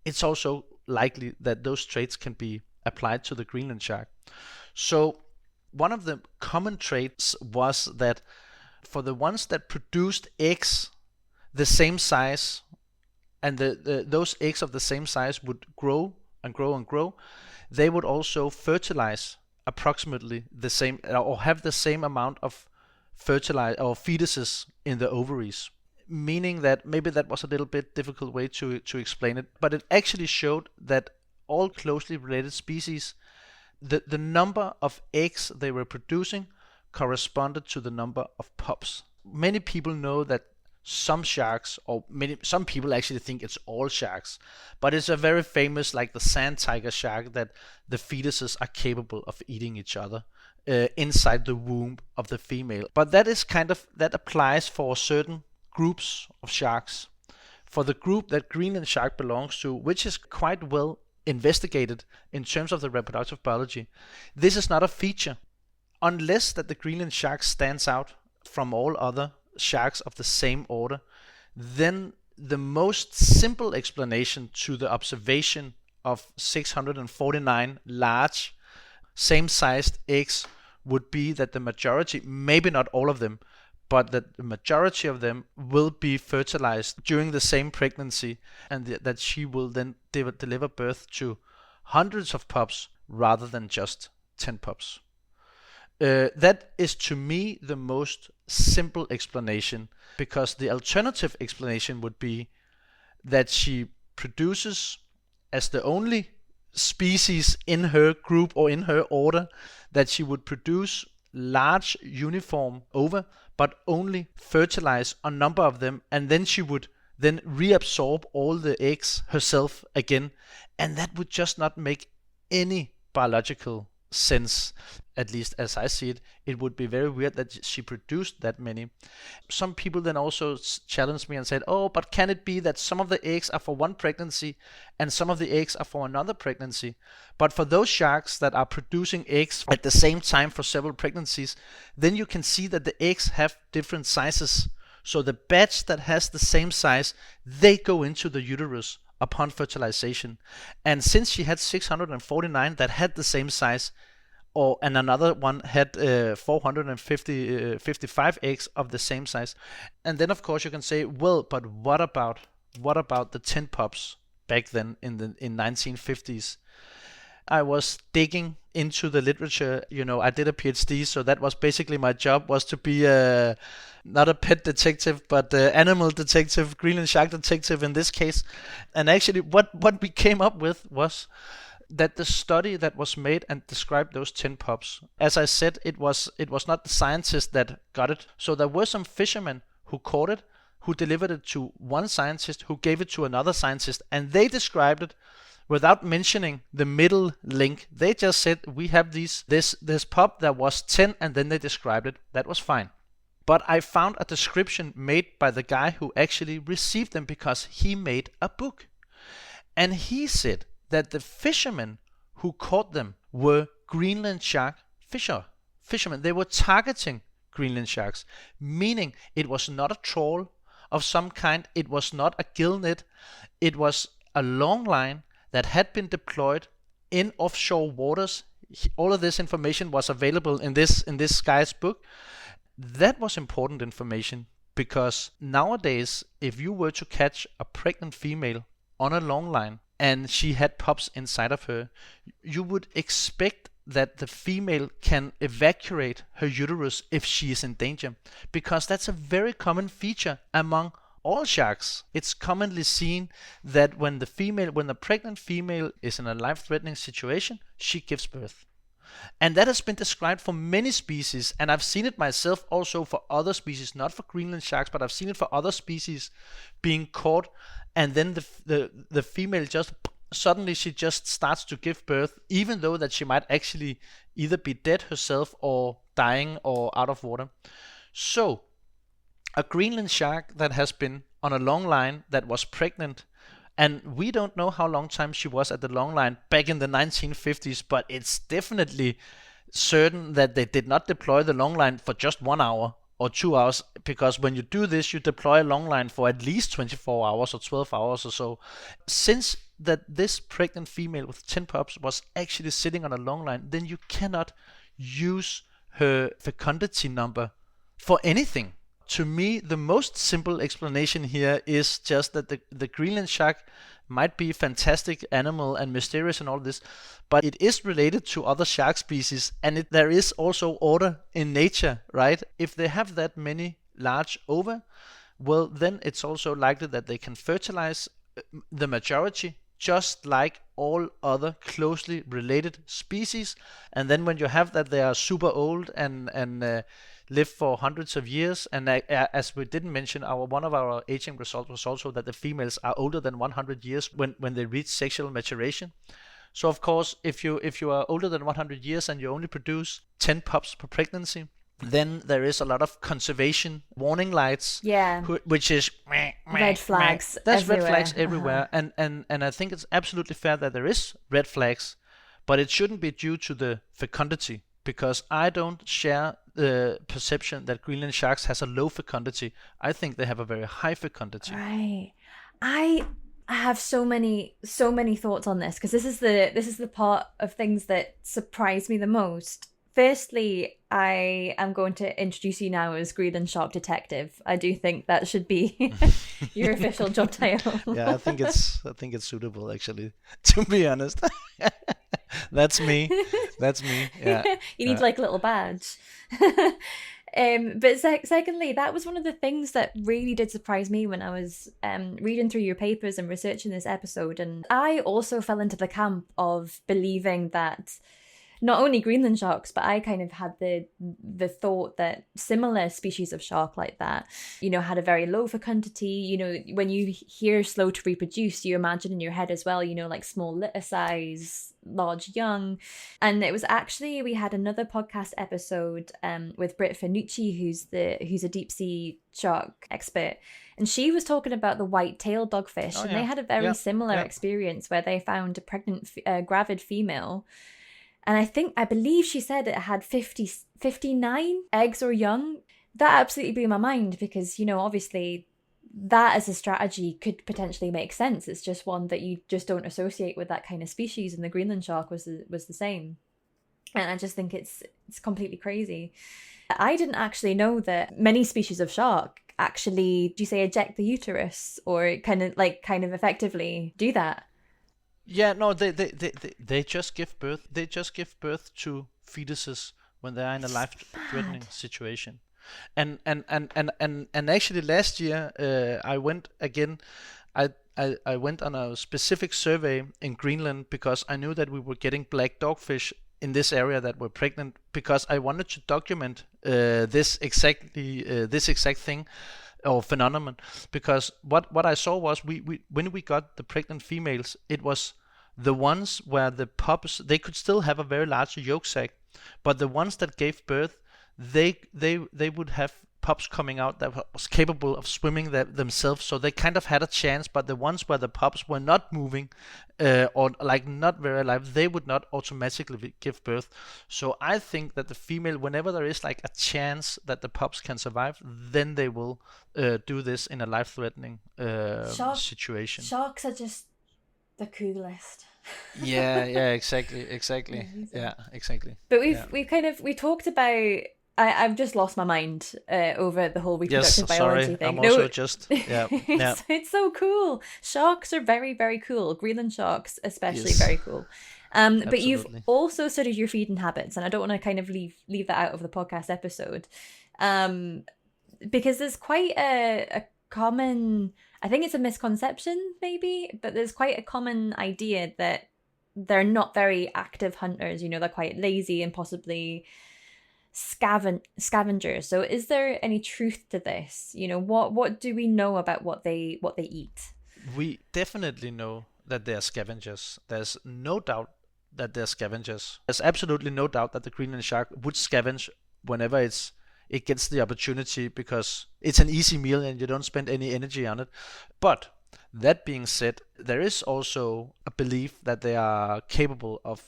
it's also likely that those traits can be applied to the Greenland shark. So one of the common traits was that for the ones that produced eggs the same size, and those eggs of the same size would grow and grow and grow, they would also fertilize approximately the same, or have the same amount of fertilize or fetuses in the ovaries. Meaning that maybe that was a little bit difficult way to explain it, but it actually showed that all closely related species, the number of eggs they were producing corresponded to the number of pups. Many people know that some sharks, or some people actually think it's all sharks, but it's a very famous, like the sand tiger shark, that the fetuses are capable of eating each other inside the womb of the female. But that applies for certain groups of sharks. For the group that Greenland shark belongs to, which is quite well investigated in terms of the reproductive biology, this is not a feature, unless that the Greenland shark stands out from all other sharks of the same order. Then the most simple explanation to the observation of 649 large same-sized eggs would be that the majority, maybe not all of them, but that the majority of them will be fertilized during the same pregnancy, and that she will then deliver birth to hundreds of pups rather than just 10 pups. That is, to me, the most simple explanation, because the alternative explanation would be that she produces, as the only species in her group or in her order, that she would produce large uniform ova, but only fertilize a number of them, and then she would then reabsorb all the eggs herself again, and that would just not make any biological sense. At least as I see it, it would be very weird that she produced that many. Some people then also challenged me and said, oh, but can it be that some of the eggs are for one pregnancy and some of the eggs are for another pregnancy? But for those sharks that are producing eggs at the same time for several pregnancies, then you can see that the eggs have different sizes. So the batch that has the same size, they go into the uterus upon fertilization. And since she had 649 that had the same size, and another one had 455 eggs of the same size. And then of course you can say, well, but what about the 10 pups back then in 1950s? I was digging into the literature. I did a PhD, so that was basically my job, was to be not a pet detective, but animal detective, Greenland shark detective in this case. And actually what we came up with was that the study that was made and described those 10 pups, as I said, it was not the scientist that got it. So there were some fishermen who caught it, who delivered it to one scientist, who gave it to another scientist, and they described it without mentioning the middle link. They just said, we have this pup that was 10, and then they described it. That was fine. But I found a description made by the guy who actually received them, because he made a book. And he said that the fishermen who caught them were Greenland shark fishermen. They were targeting Greenland sharks, meaning it was not a trawl of some kind, it was not a gill net, it was a long line that had been deployed in offshore waters. All of this information was available in this guy's book. That was important information, because nowadays, if you were to catch a pregnant female on a long line and she had pups inside of her, you would expect that the female can evacuate her uterus if she is in danger, because that's a very common feature among all sharks. It's commonly seen that when the pregnant female is in a life-threatening situation, she gives birth. And that has been described for many species, and I've seen it myself also for other species, not for Greenland sharks, but I've seen it for other species being caught, and then the female just suddenly she just starts to give birth, even though that she might actually either be dead herself or dying or out of water. So a Greenland shark that has been on a long line that was pregnant, and we don't know how long time she was at the long line back in the 1950s, but it's definitely certain that they did not deploy the long line for just 1 hour or 2 hours, because when you do this, you deploy a long line for at least 24 hours or 12 hours or so. Since that this pregnant female with 10 pups was actually sitting on a long line, then you cannot use her fecundity number for anything. To me, the most simple explanation here is just that the Greenland shark might be a fantastic animal and mysterious and all this, but it is related to other shark species, and there is also order in nature, right? If they have that many large ova, well, then it's also likely that they can fertilize the majority, just like all other closely related species. And then when you have that, they are super old and live for hundreds of years. And as we didn't mention, one of our aging results was also that the females are older than 100 years when they reach sexual maturation. So of course, if you are older than 100 years and you only produce 10 pups per pregnancy, then there is a lot of conservation warning lights, which is red flags. There's everywhere. red flags everywhere, and I think it's absolutely fair that there is red flags, but it shouldn't be due to the fecundity, because I don't share the perception that Greenland sharks has a low fecundity. I think they have a very high fecundity. Right. I have so many thoughts on this, because this is the part of things that surprise me the most. Firstly, I am going to introduce you now as Greenland Shark Detective. I do think that should be your official job title. Yeah, I think it's suitable, actually, to be honest. That's me. Yeah. You need like a little badge. But secondly, that was one of the things that really did surprise me when I was reading through your papers and researching this episode. And I also fell into the camp of believing that not only Greenland sharks, but I kind of had the thought that similar species of shark like that, had a very low fecundity. When you hear slow to reproduce, you imagine in your head as well, like small litter size, large young. And it was actually, we had another podcast episode with Britt Fanucci, who's a deep sea shark expert. And she was talking about the white-tailed dogfish. And they had a very similar experience where they found a pregnant, gravid female. And I believe she said it had 59 eggs or young. That absolutely blew my mind, because, obviously that as a strategy could potentially make sense. It's just one that you just don't associate with that kind of species. And the Greenland shark was the same. And I just think it's completely crazy. I didn't actually know that many species of shark actually, do you say eject the uterus, or kind of effectively do that? Yeah, no, they just give birth. They just give birth to fetuses when they are in a life-threatening situation. And actually last year I went again. I went on a specific survey in Greenland because I knew that we were getting black dogfish in this area that were pregnant, because I wanted to document this exact thing or phenomenon. Because what I saw was we when we got the pregnant females, it was the ones where the pups, they could still have a very large yolk sac, but the ones that gave birth, they would have pups coming out that was capable of swimming themselves, so they kind of had a chance. But the ones where the pups were not moving or like not very alive, they would not automatically give birth. So I think that the female, whenever there is like a chance that the pups can survive, then they will do this in a life-threatening situation. Sharks are just the coolest. yeah, exactly. Yeah, exactly. But we talked about. I've just lost my mind over the whole reproductive biology thing. I'm also just It's so cool. Sharks are very, very cool. Greenland sharks especially very cool. But you've Absolutely. also studied your feeding habits, and I don't want to kind of leave that out of the podcast episode, because there's quite a common, I think it's a misconception maybe, but there's quite a common idea that they're not very active hunters. They're quite lazy and possibly scavengers. So is there any truth to this? What do we know about what they eat? We definitely know that they are scavengers. There's no doubt that they're scavengers. There's absolutely no doubt that the Greenland shark would scavenge whenever it gets the opportunity, because it's an easy meal and you don't spend any energy on it. But that being said, there is also a belief that they are capable of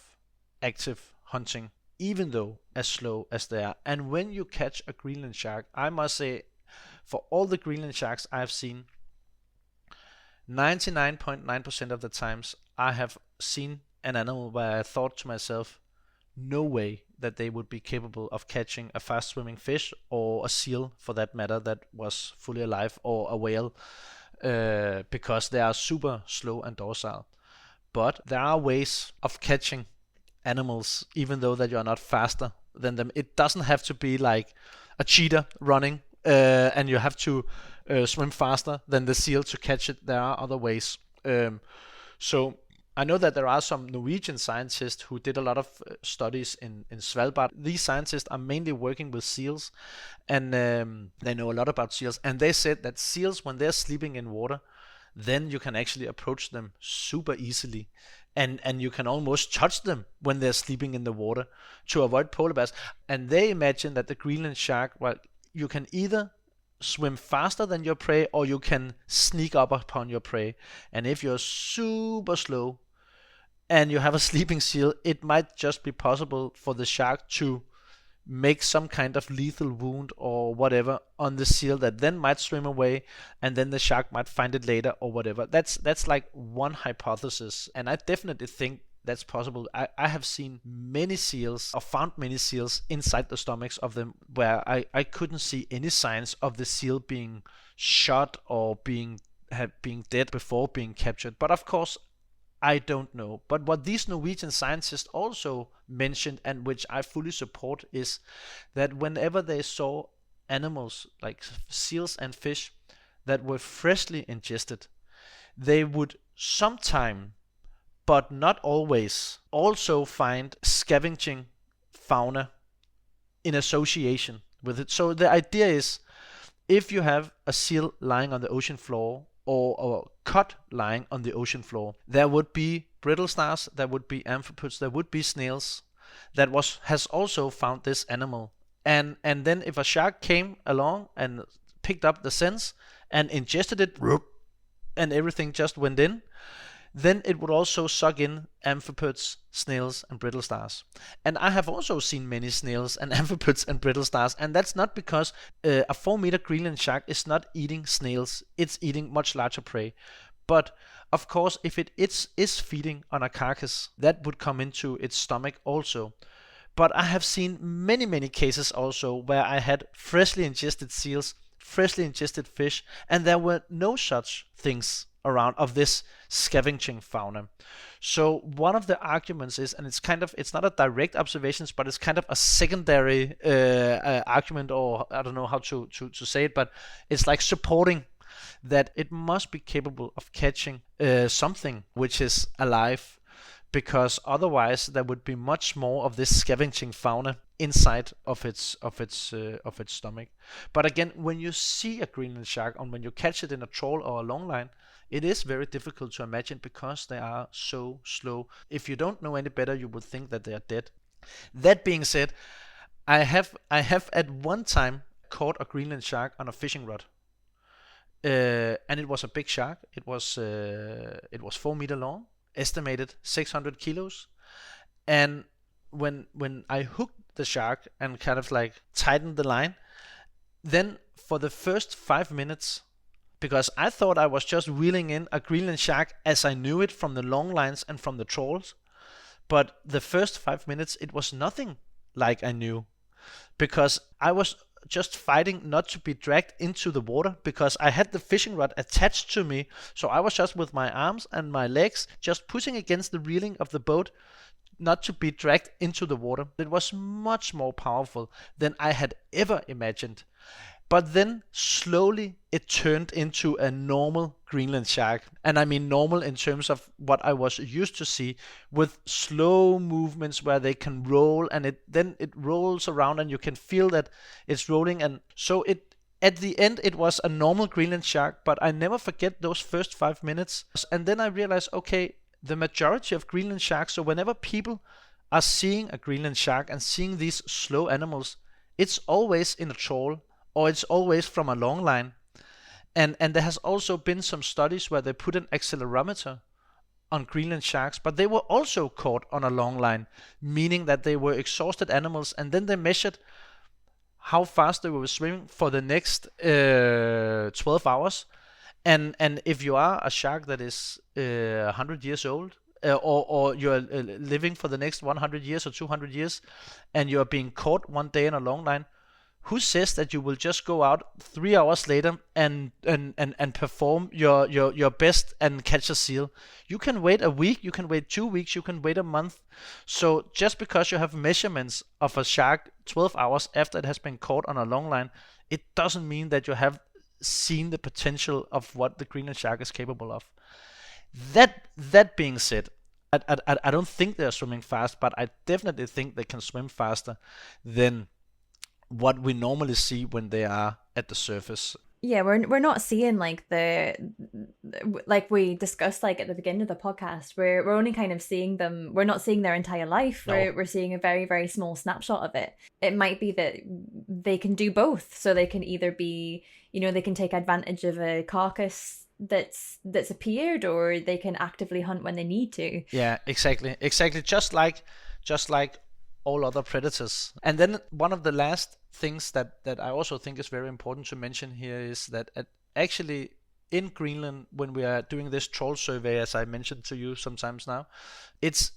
active hunting, even though as slow as they are. And when you catch a Greenland shark, I must say, for all the Greenland sharks I've seen, 99.9% of the times I have seen an animal where I thought to myself, no way that they would be capable of catching a fast swimming fish, or a seal for that matter, that was fully alive, or a whale, because they are super slow and docile. But there are ways of catching animals even though that you are not faster than them. It doesn't have to be like a cheetah running, and you have to swim faster than the seal to catch it. There are other ways. So I know that there are some Norwegian scientists who did a lot of studies in Svalbard. These scientists are mainly working with seals, and they know a lot about seals. And they said that seals, when they're sleeping in water, then you can actually approach them super easily. And you can almost touch them when they're sleeping in the water to avoid polar bears. And they imagine that the Greenland shark, well, you can either swim faster than your prey, or you can sneak up upon your prey. And if you're super slow and you have a sleeping seal, it might just be possible for the shark to make some kind of lethal wound or whatever on the seal that then might swim away, and then the shark might find it later or whatever. That's like one hypothesis, and I definitely think that's possible. I have seen many seals, or found many seals inside the stomachs of them, where I couldn't see any signs of the seal being shot or being dead before being captured. But of course, I don't know. But what these Norwegian scientists also mentioned, and which I fully support, is that whenever they saw animals like seals and fish that were freshly ingested, they would sometime, but not always, also find scavenging fauna in association with it. So the idea is, if you have a seal lying on the ocean floor, or a cod lying on the ocean floor, there would be brittle stars, there would be amphipods, there would be snails that has also found this animal. And then if a shark came along and picked up the scent and ingested it, and everything just went in, then it would also suck in amphipods, snails, and brittle stars. And I have also seen many snails and amphipods and brittle stars, and that's not because a 4-meter Greenland shark is not eating snails, it's eating much larger prey. But of course, if it is feeding on a carcass, that would come into its stomach also. But I have seen many cases also where I had freshly ingested seals, freshly ingested fish, and there were no such things around of this scavenging fauna. So one of the arguments is, and it's not a direct observation, but it's kind of a secondary argument, or I don't know how to say it, but it's like supporting that it must be capable of catching something which is alive, because otherwise there would be much more of this scavenging fauna inside of its stomach. But again, when you see a Greenland shark, and when you catch it in a trawl or a long line, it is very difficult to imagine, because they are so slow. If you don't know any better, you would think that they are dead. That being said, I have at one time caught a Greenland shark on a fishing rod, and it was a big shark. It was 4 meter long, estimated 600 kilos, and when I hooked the shark and kind of like tightened the line, then for the first 5 minutes, because I thought I was just reeling in a Greenland shark as I knew it from the long lines and from the trawls, but the first 5 minutes it was nothing like I knew, because I was just fighting not to be dragged into the water, because I had the fishing rod attached to me. So I was just with my arms and my legs just pushing against the railing of the boat not to be dragged into the water. It was much more powerful than I had ever imagined. But then slowly it turned into a normal Greenland shark. And I mean normal in terms of what I was used to see, with slow movements where they can roll, and it rolls around and you can feel that it's rolling. And so at the end it was a normal Greenland shark, but I never forget those first 5 minutes. And then I realized, okay, the majority of Greenland sharks, so whenever people are seeing a Greenland shark and seeing these slow animals, it's always in a trawl, or it's always from a long line. And there has also been some studies where they put an accelerometer on Greenland sharks, but they were also caught on a long line, meaning that they were exhausted animals, and then they measured how fast they were swimming for the next 12 hours. And if you are a shark that is 100 years old, or you're living for the next 100 years or 200 years, and you're being caught one day in a long line, who says that you will just go out 3 hours later and perform your best and catch a seal? You can wait a week, you can wait 2 weeks, you can wait a month. So just because you have measurements of a shark 12 hours after it has been caught on a long line, it doesn't mean that you have seen the potential of what the Greenland shark is capable of. That being said, I don't think they're swimming fast, but I definitely think they can swim faster than what we normally see when they are at the surface. Yeah, we're not seeing like like we discussed like at the beginning of the podcast. We're only kind of seeing them. We're not seeing their entire life. No. We're seeing a very, very small snapshot of it. It might be that they can do both. So they can either be, they can take advantage of a carcass that's appeared, or they can actively hunt when they need to. Yeah, exactly. Just like all other predators. And then one of the last things that I also think is very important to mention here is that actually in Greenland, when we are doing this trawl survey, as I mentioned to you sometimes now, it's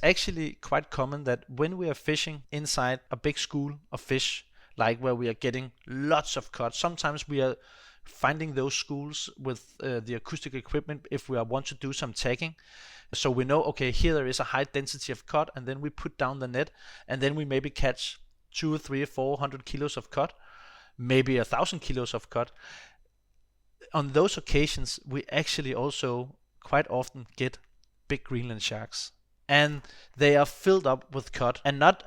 actually quite common that when we are fishing inside a big school of fish, like where we are getting lots of cod, sometimes we are finding those schools with the acoustic equipment if we want to do some tagging. So we know, okay, here there is a high density of cod, and then we put down the net, and then we maybe catch 200, 300, 400 kilos of cod, maybe 1,000 kilos of cod. On those occasions, we actually also quite often get big Greenland sharks, and they are filled up with cod, and not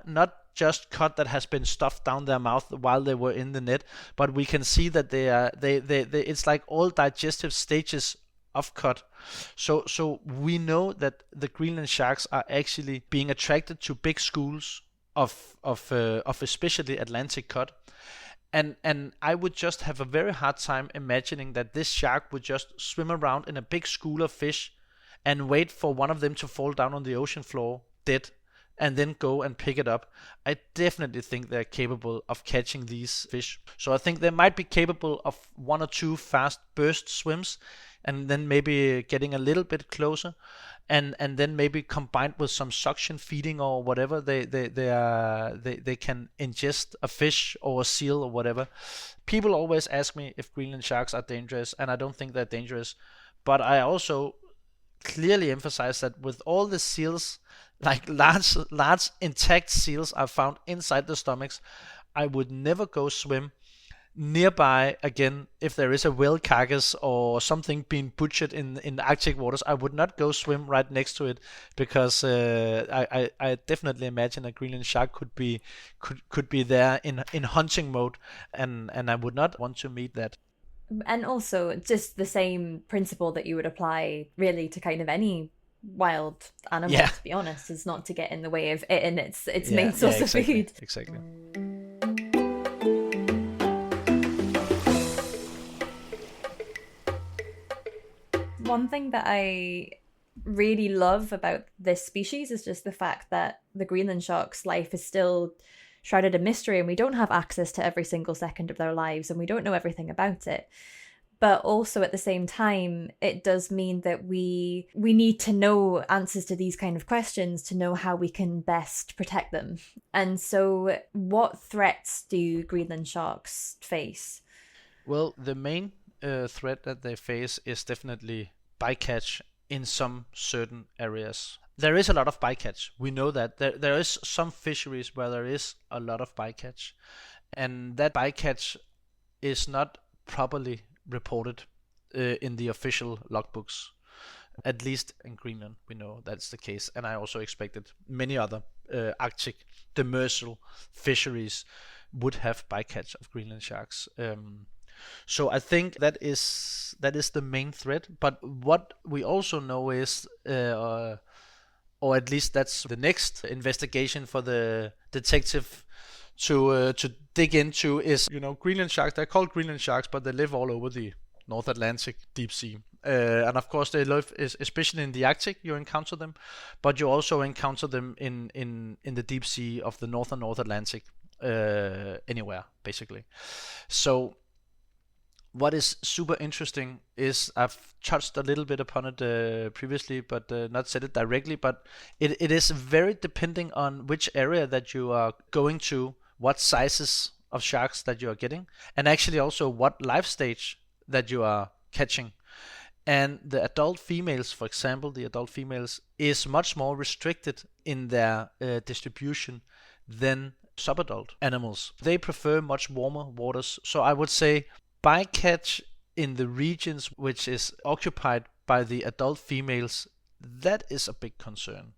just cod that has been stuffed down their mouth while they were in the net, but we can see that they it's like all digestive stages of cod. So we know that the Greenland sharks are actually being attracted to big schools of especially Atlantic cod. And I would just have a very hard time imagining that this shark would just swim around in a big school of fish and wait for one of them to fall down on the ocean floor dead, and then go and pick it up. I definitely think they're capable of catching these fish. So I think they might be capable of 1 or 2 fast burst swims, and then maybe getting a little bit closer, and then maybe combined with some suction feeding or whatever, they can ingest a fish or a seal or whatever. People always ask me if Greenland sharks are dangerous, and I don't think they're dangerous, but I also clearly emphasize that with all the seals, like large intact seals, are found inside the stomachs, I would never go swim nearby again. If there is a whale carcass or something being butchered in the Arctic waters, I would not go swim right next to it, because I definitely imagine a Greenland shark could be there in hunting mode, and I would not want to meet that. And also just the same principle that you would apply really to kind of any wild animal, to be honest, is not to get in the way of it and its main source of food. Exactly. One thing that I really love about this species is just the fact that the Greenland shark's life is still shrouded in mystery, and we don't have access to every single second of their lives, and we don't know everything about it. But also at the same time, it does mean that we need to know answers to these kind of questions to know how we can best protect them. And so what threats do Greenland sharks face? Well, the main threat that they face is definitely bycatch in some certain areas. there is a lot of bycatch. We know that there is some fisheries where there is a lot of bycatch, and that bycatch is not properly reported in the official logbooks. At least in Greenland, we know that's the case, and I also expected many other Arctic demersal fisheries would have bycatch of Greenland sharks. So I think that is the main threat. But what we also know is, or at least that's the next investigation for the detective to dig into, is, Greenland sharks. They're called Greenland sharks, but they live all over the North Atlantic deep sea. And of course they live, especially in the Arctic, you encounter them, but you also encounter them in the deep sea of the North Atlantic, anywhere basically. So what is super interesting is, I've touched a little bit upon it previously, but not said it directly, but it is very depending on which area that you are going to, what sizes of sharks that you are getting, and actually also what life stage that you are catching. And the adult females, for example, is much more restricted in their distribution than subadult animals. They prefer much warmer waters. So I would say bycatch in the regions which is occupied by the adult females, that is a big concern.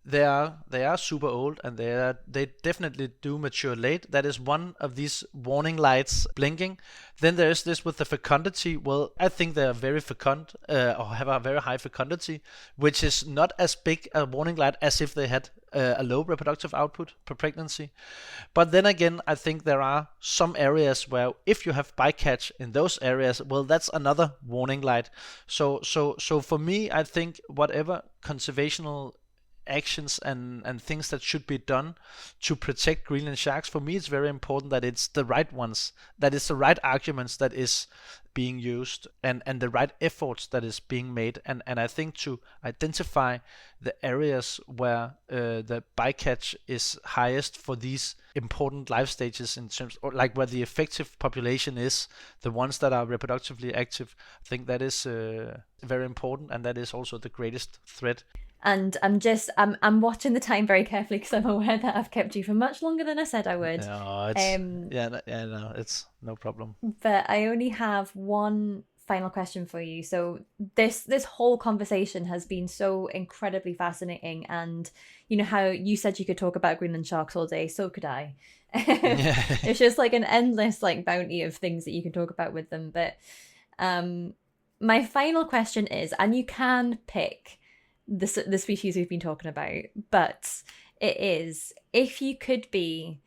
They are super old, and they definitely do mature late. That is one of these warning lights blinking. Then there is this with the fecundity. Well, I think they are very fecund, or have a very high fecundity, which is not as big a warning light as if they had a low reproductive output per pregnancy. But then again, I think there are some areas where if you have bycatch in those areas, well, that's another warning light. So for me, I think whatever conservational actions and things that should be done to protect Greenland sharks, for me it's very important that it's the right ones, that it's the right arguments that is being used, and the right efforts that is being made, and I think to identify the areas where the bycatch is highest for these important life stages, in terms, or like where the effective population is, the ones that are reproductively active. I think that is very important, and that is also the greatest threat. And I'm watching the time very carefully, because I'm aware that I've kept you for much longer than I said I would. No, it's no problem. But I only have one final question for you. So this whole conversation has been so incredibly fascinating, and you know how you said you could talk about Greenland sharks all day, so could I. It's just like an endless bounty of things that you can talk about with them. But my final question is, and you can pick the species we've been talking about, but it is, if you could be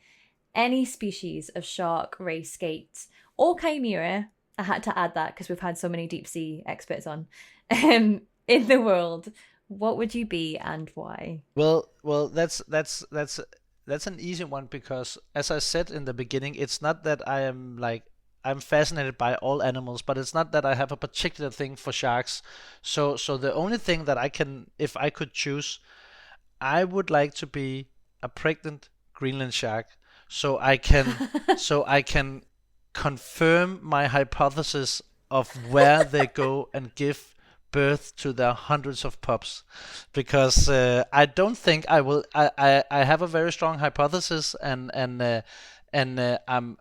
any species of shark, ray skate, or chimera, I had to add that because we've had so many deep sea experts on, in the world, what would you be and why? Well, that's an easy one, because as I said in the beginning, it's not that I'm fascinated by all animals, but it's not that I have a particular thing for sharks. So the only thing that I can, if I could choose, I would like to be a pregnant Greenland shark, so I can confirm my hypothesis of where they go and give birth to their hundreds of pups, because I don't think I will. I have a very strong hypothesis, and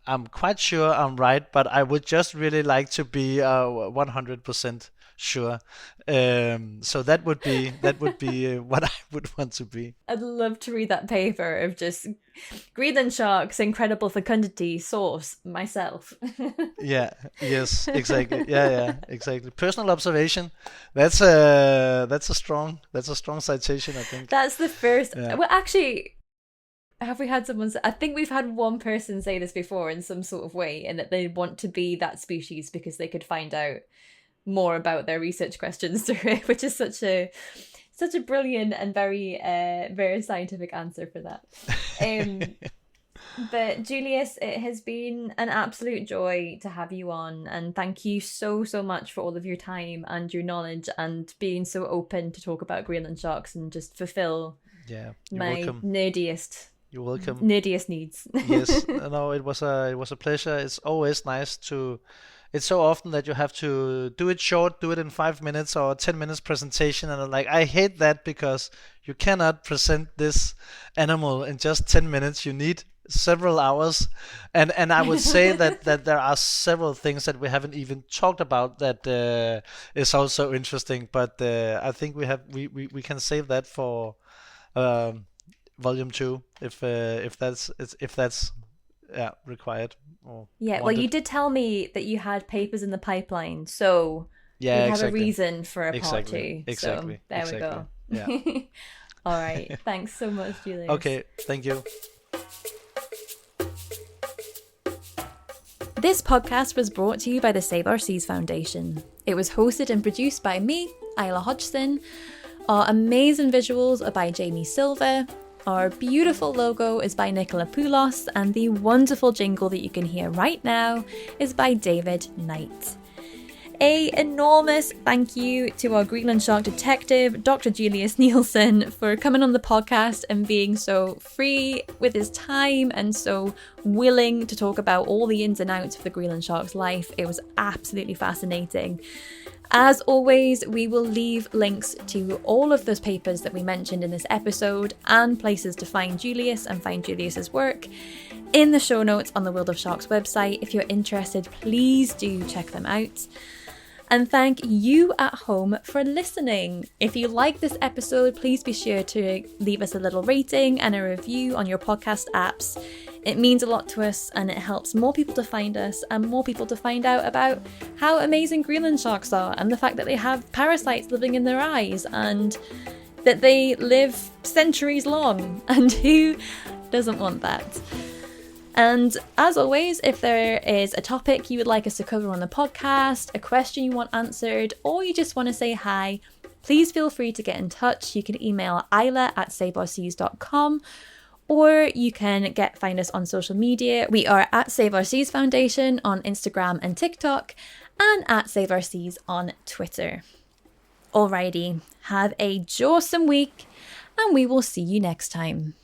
I'm quite sure I'm right, but I would just really like to be 100% sure. So that would be what I would want to be. I'd love to read that paper of just Greenland sharks, incredible fecundity, source, myself. Yeah. Yes. Exactly. Yeah. Exactly. Personal observation. That's a strong citation, I think. That's the first. Yeah. Well, actually, have we had someone say, I think we've had one person say this before in some sort of way, and that they want to be that species because they could find out more about their research questions through it, which is such a brilliant and very very scientific answer for that. But Julius, it has been an absolute joy to have you on, and thank you so much for all of your time and your knowledge and being so open to talk about Greenland sharks and just fulfill my welcome. You're welcome. Nerdiest needs. Yes, no, it was a pleasure. It's always nice to it's so often that you have to do it short, do it in 5 minutes or 10 minutes presentation, and I'm like, I hate that because you cannot present this animal in just 10 minutes. You need several hours, and I would say that there are several things that we haven't even talked about that is also interesting. But I think we can save that for um, volume two if that's yeah required or Yeah, well, you wanted. did tell me that you had papers in the pipeline, so we Yeah, have a exactly. reason for a part Exactly. two. So Exactly. there we Exactly. go. Yeah. All right. Thanks so much, Julius. Okay. Thank you. This podcast was brought to you by the Save Our Seas Foundation. It was hosted and produced by me, Isla Hodgson. Our amazing visuals are by Jamie Silver. Our beautiful logo is by Nicola Poulos, and the wonderful jingle that you can hear right now is by David Knight. A enormous thank you to our Greenland Shark Detective, Dr. Julius Nielsen, for coming on the podcast and being so free with his time and so willing to talk about all the ins and outs of the Greenland shark's life. It was absolutely fascinating. As always, we will leave links to all of those papers that we mentioned in this episode and places to find Julius and find Julius's work in the show notes on the World of Sharks website. If you're interested, please do check them out. And thank you at home for listening. If you like this episode, please be sure to leave us a little rating and a review on your podcast apps. It means a lot to us and it helps more people to find us and more people to find out about how amazing Greenland sharks are and the fact that they have parasites living in their eyes and that they live centuries long. And who doesn't want that? And as always, if there is a topic you would like us to cover on the podcast, a question you want answered, or you just want to say hi, please feel free to get in touch. You can email isla@saveourseas.com, or you can find us on social media. We are at Save Our Seas Foundation on Instagram and TikTok, and at Save Our Seas on Twitter. Alrighty, have a jawsome week, and we will see you next time.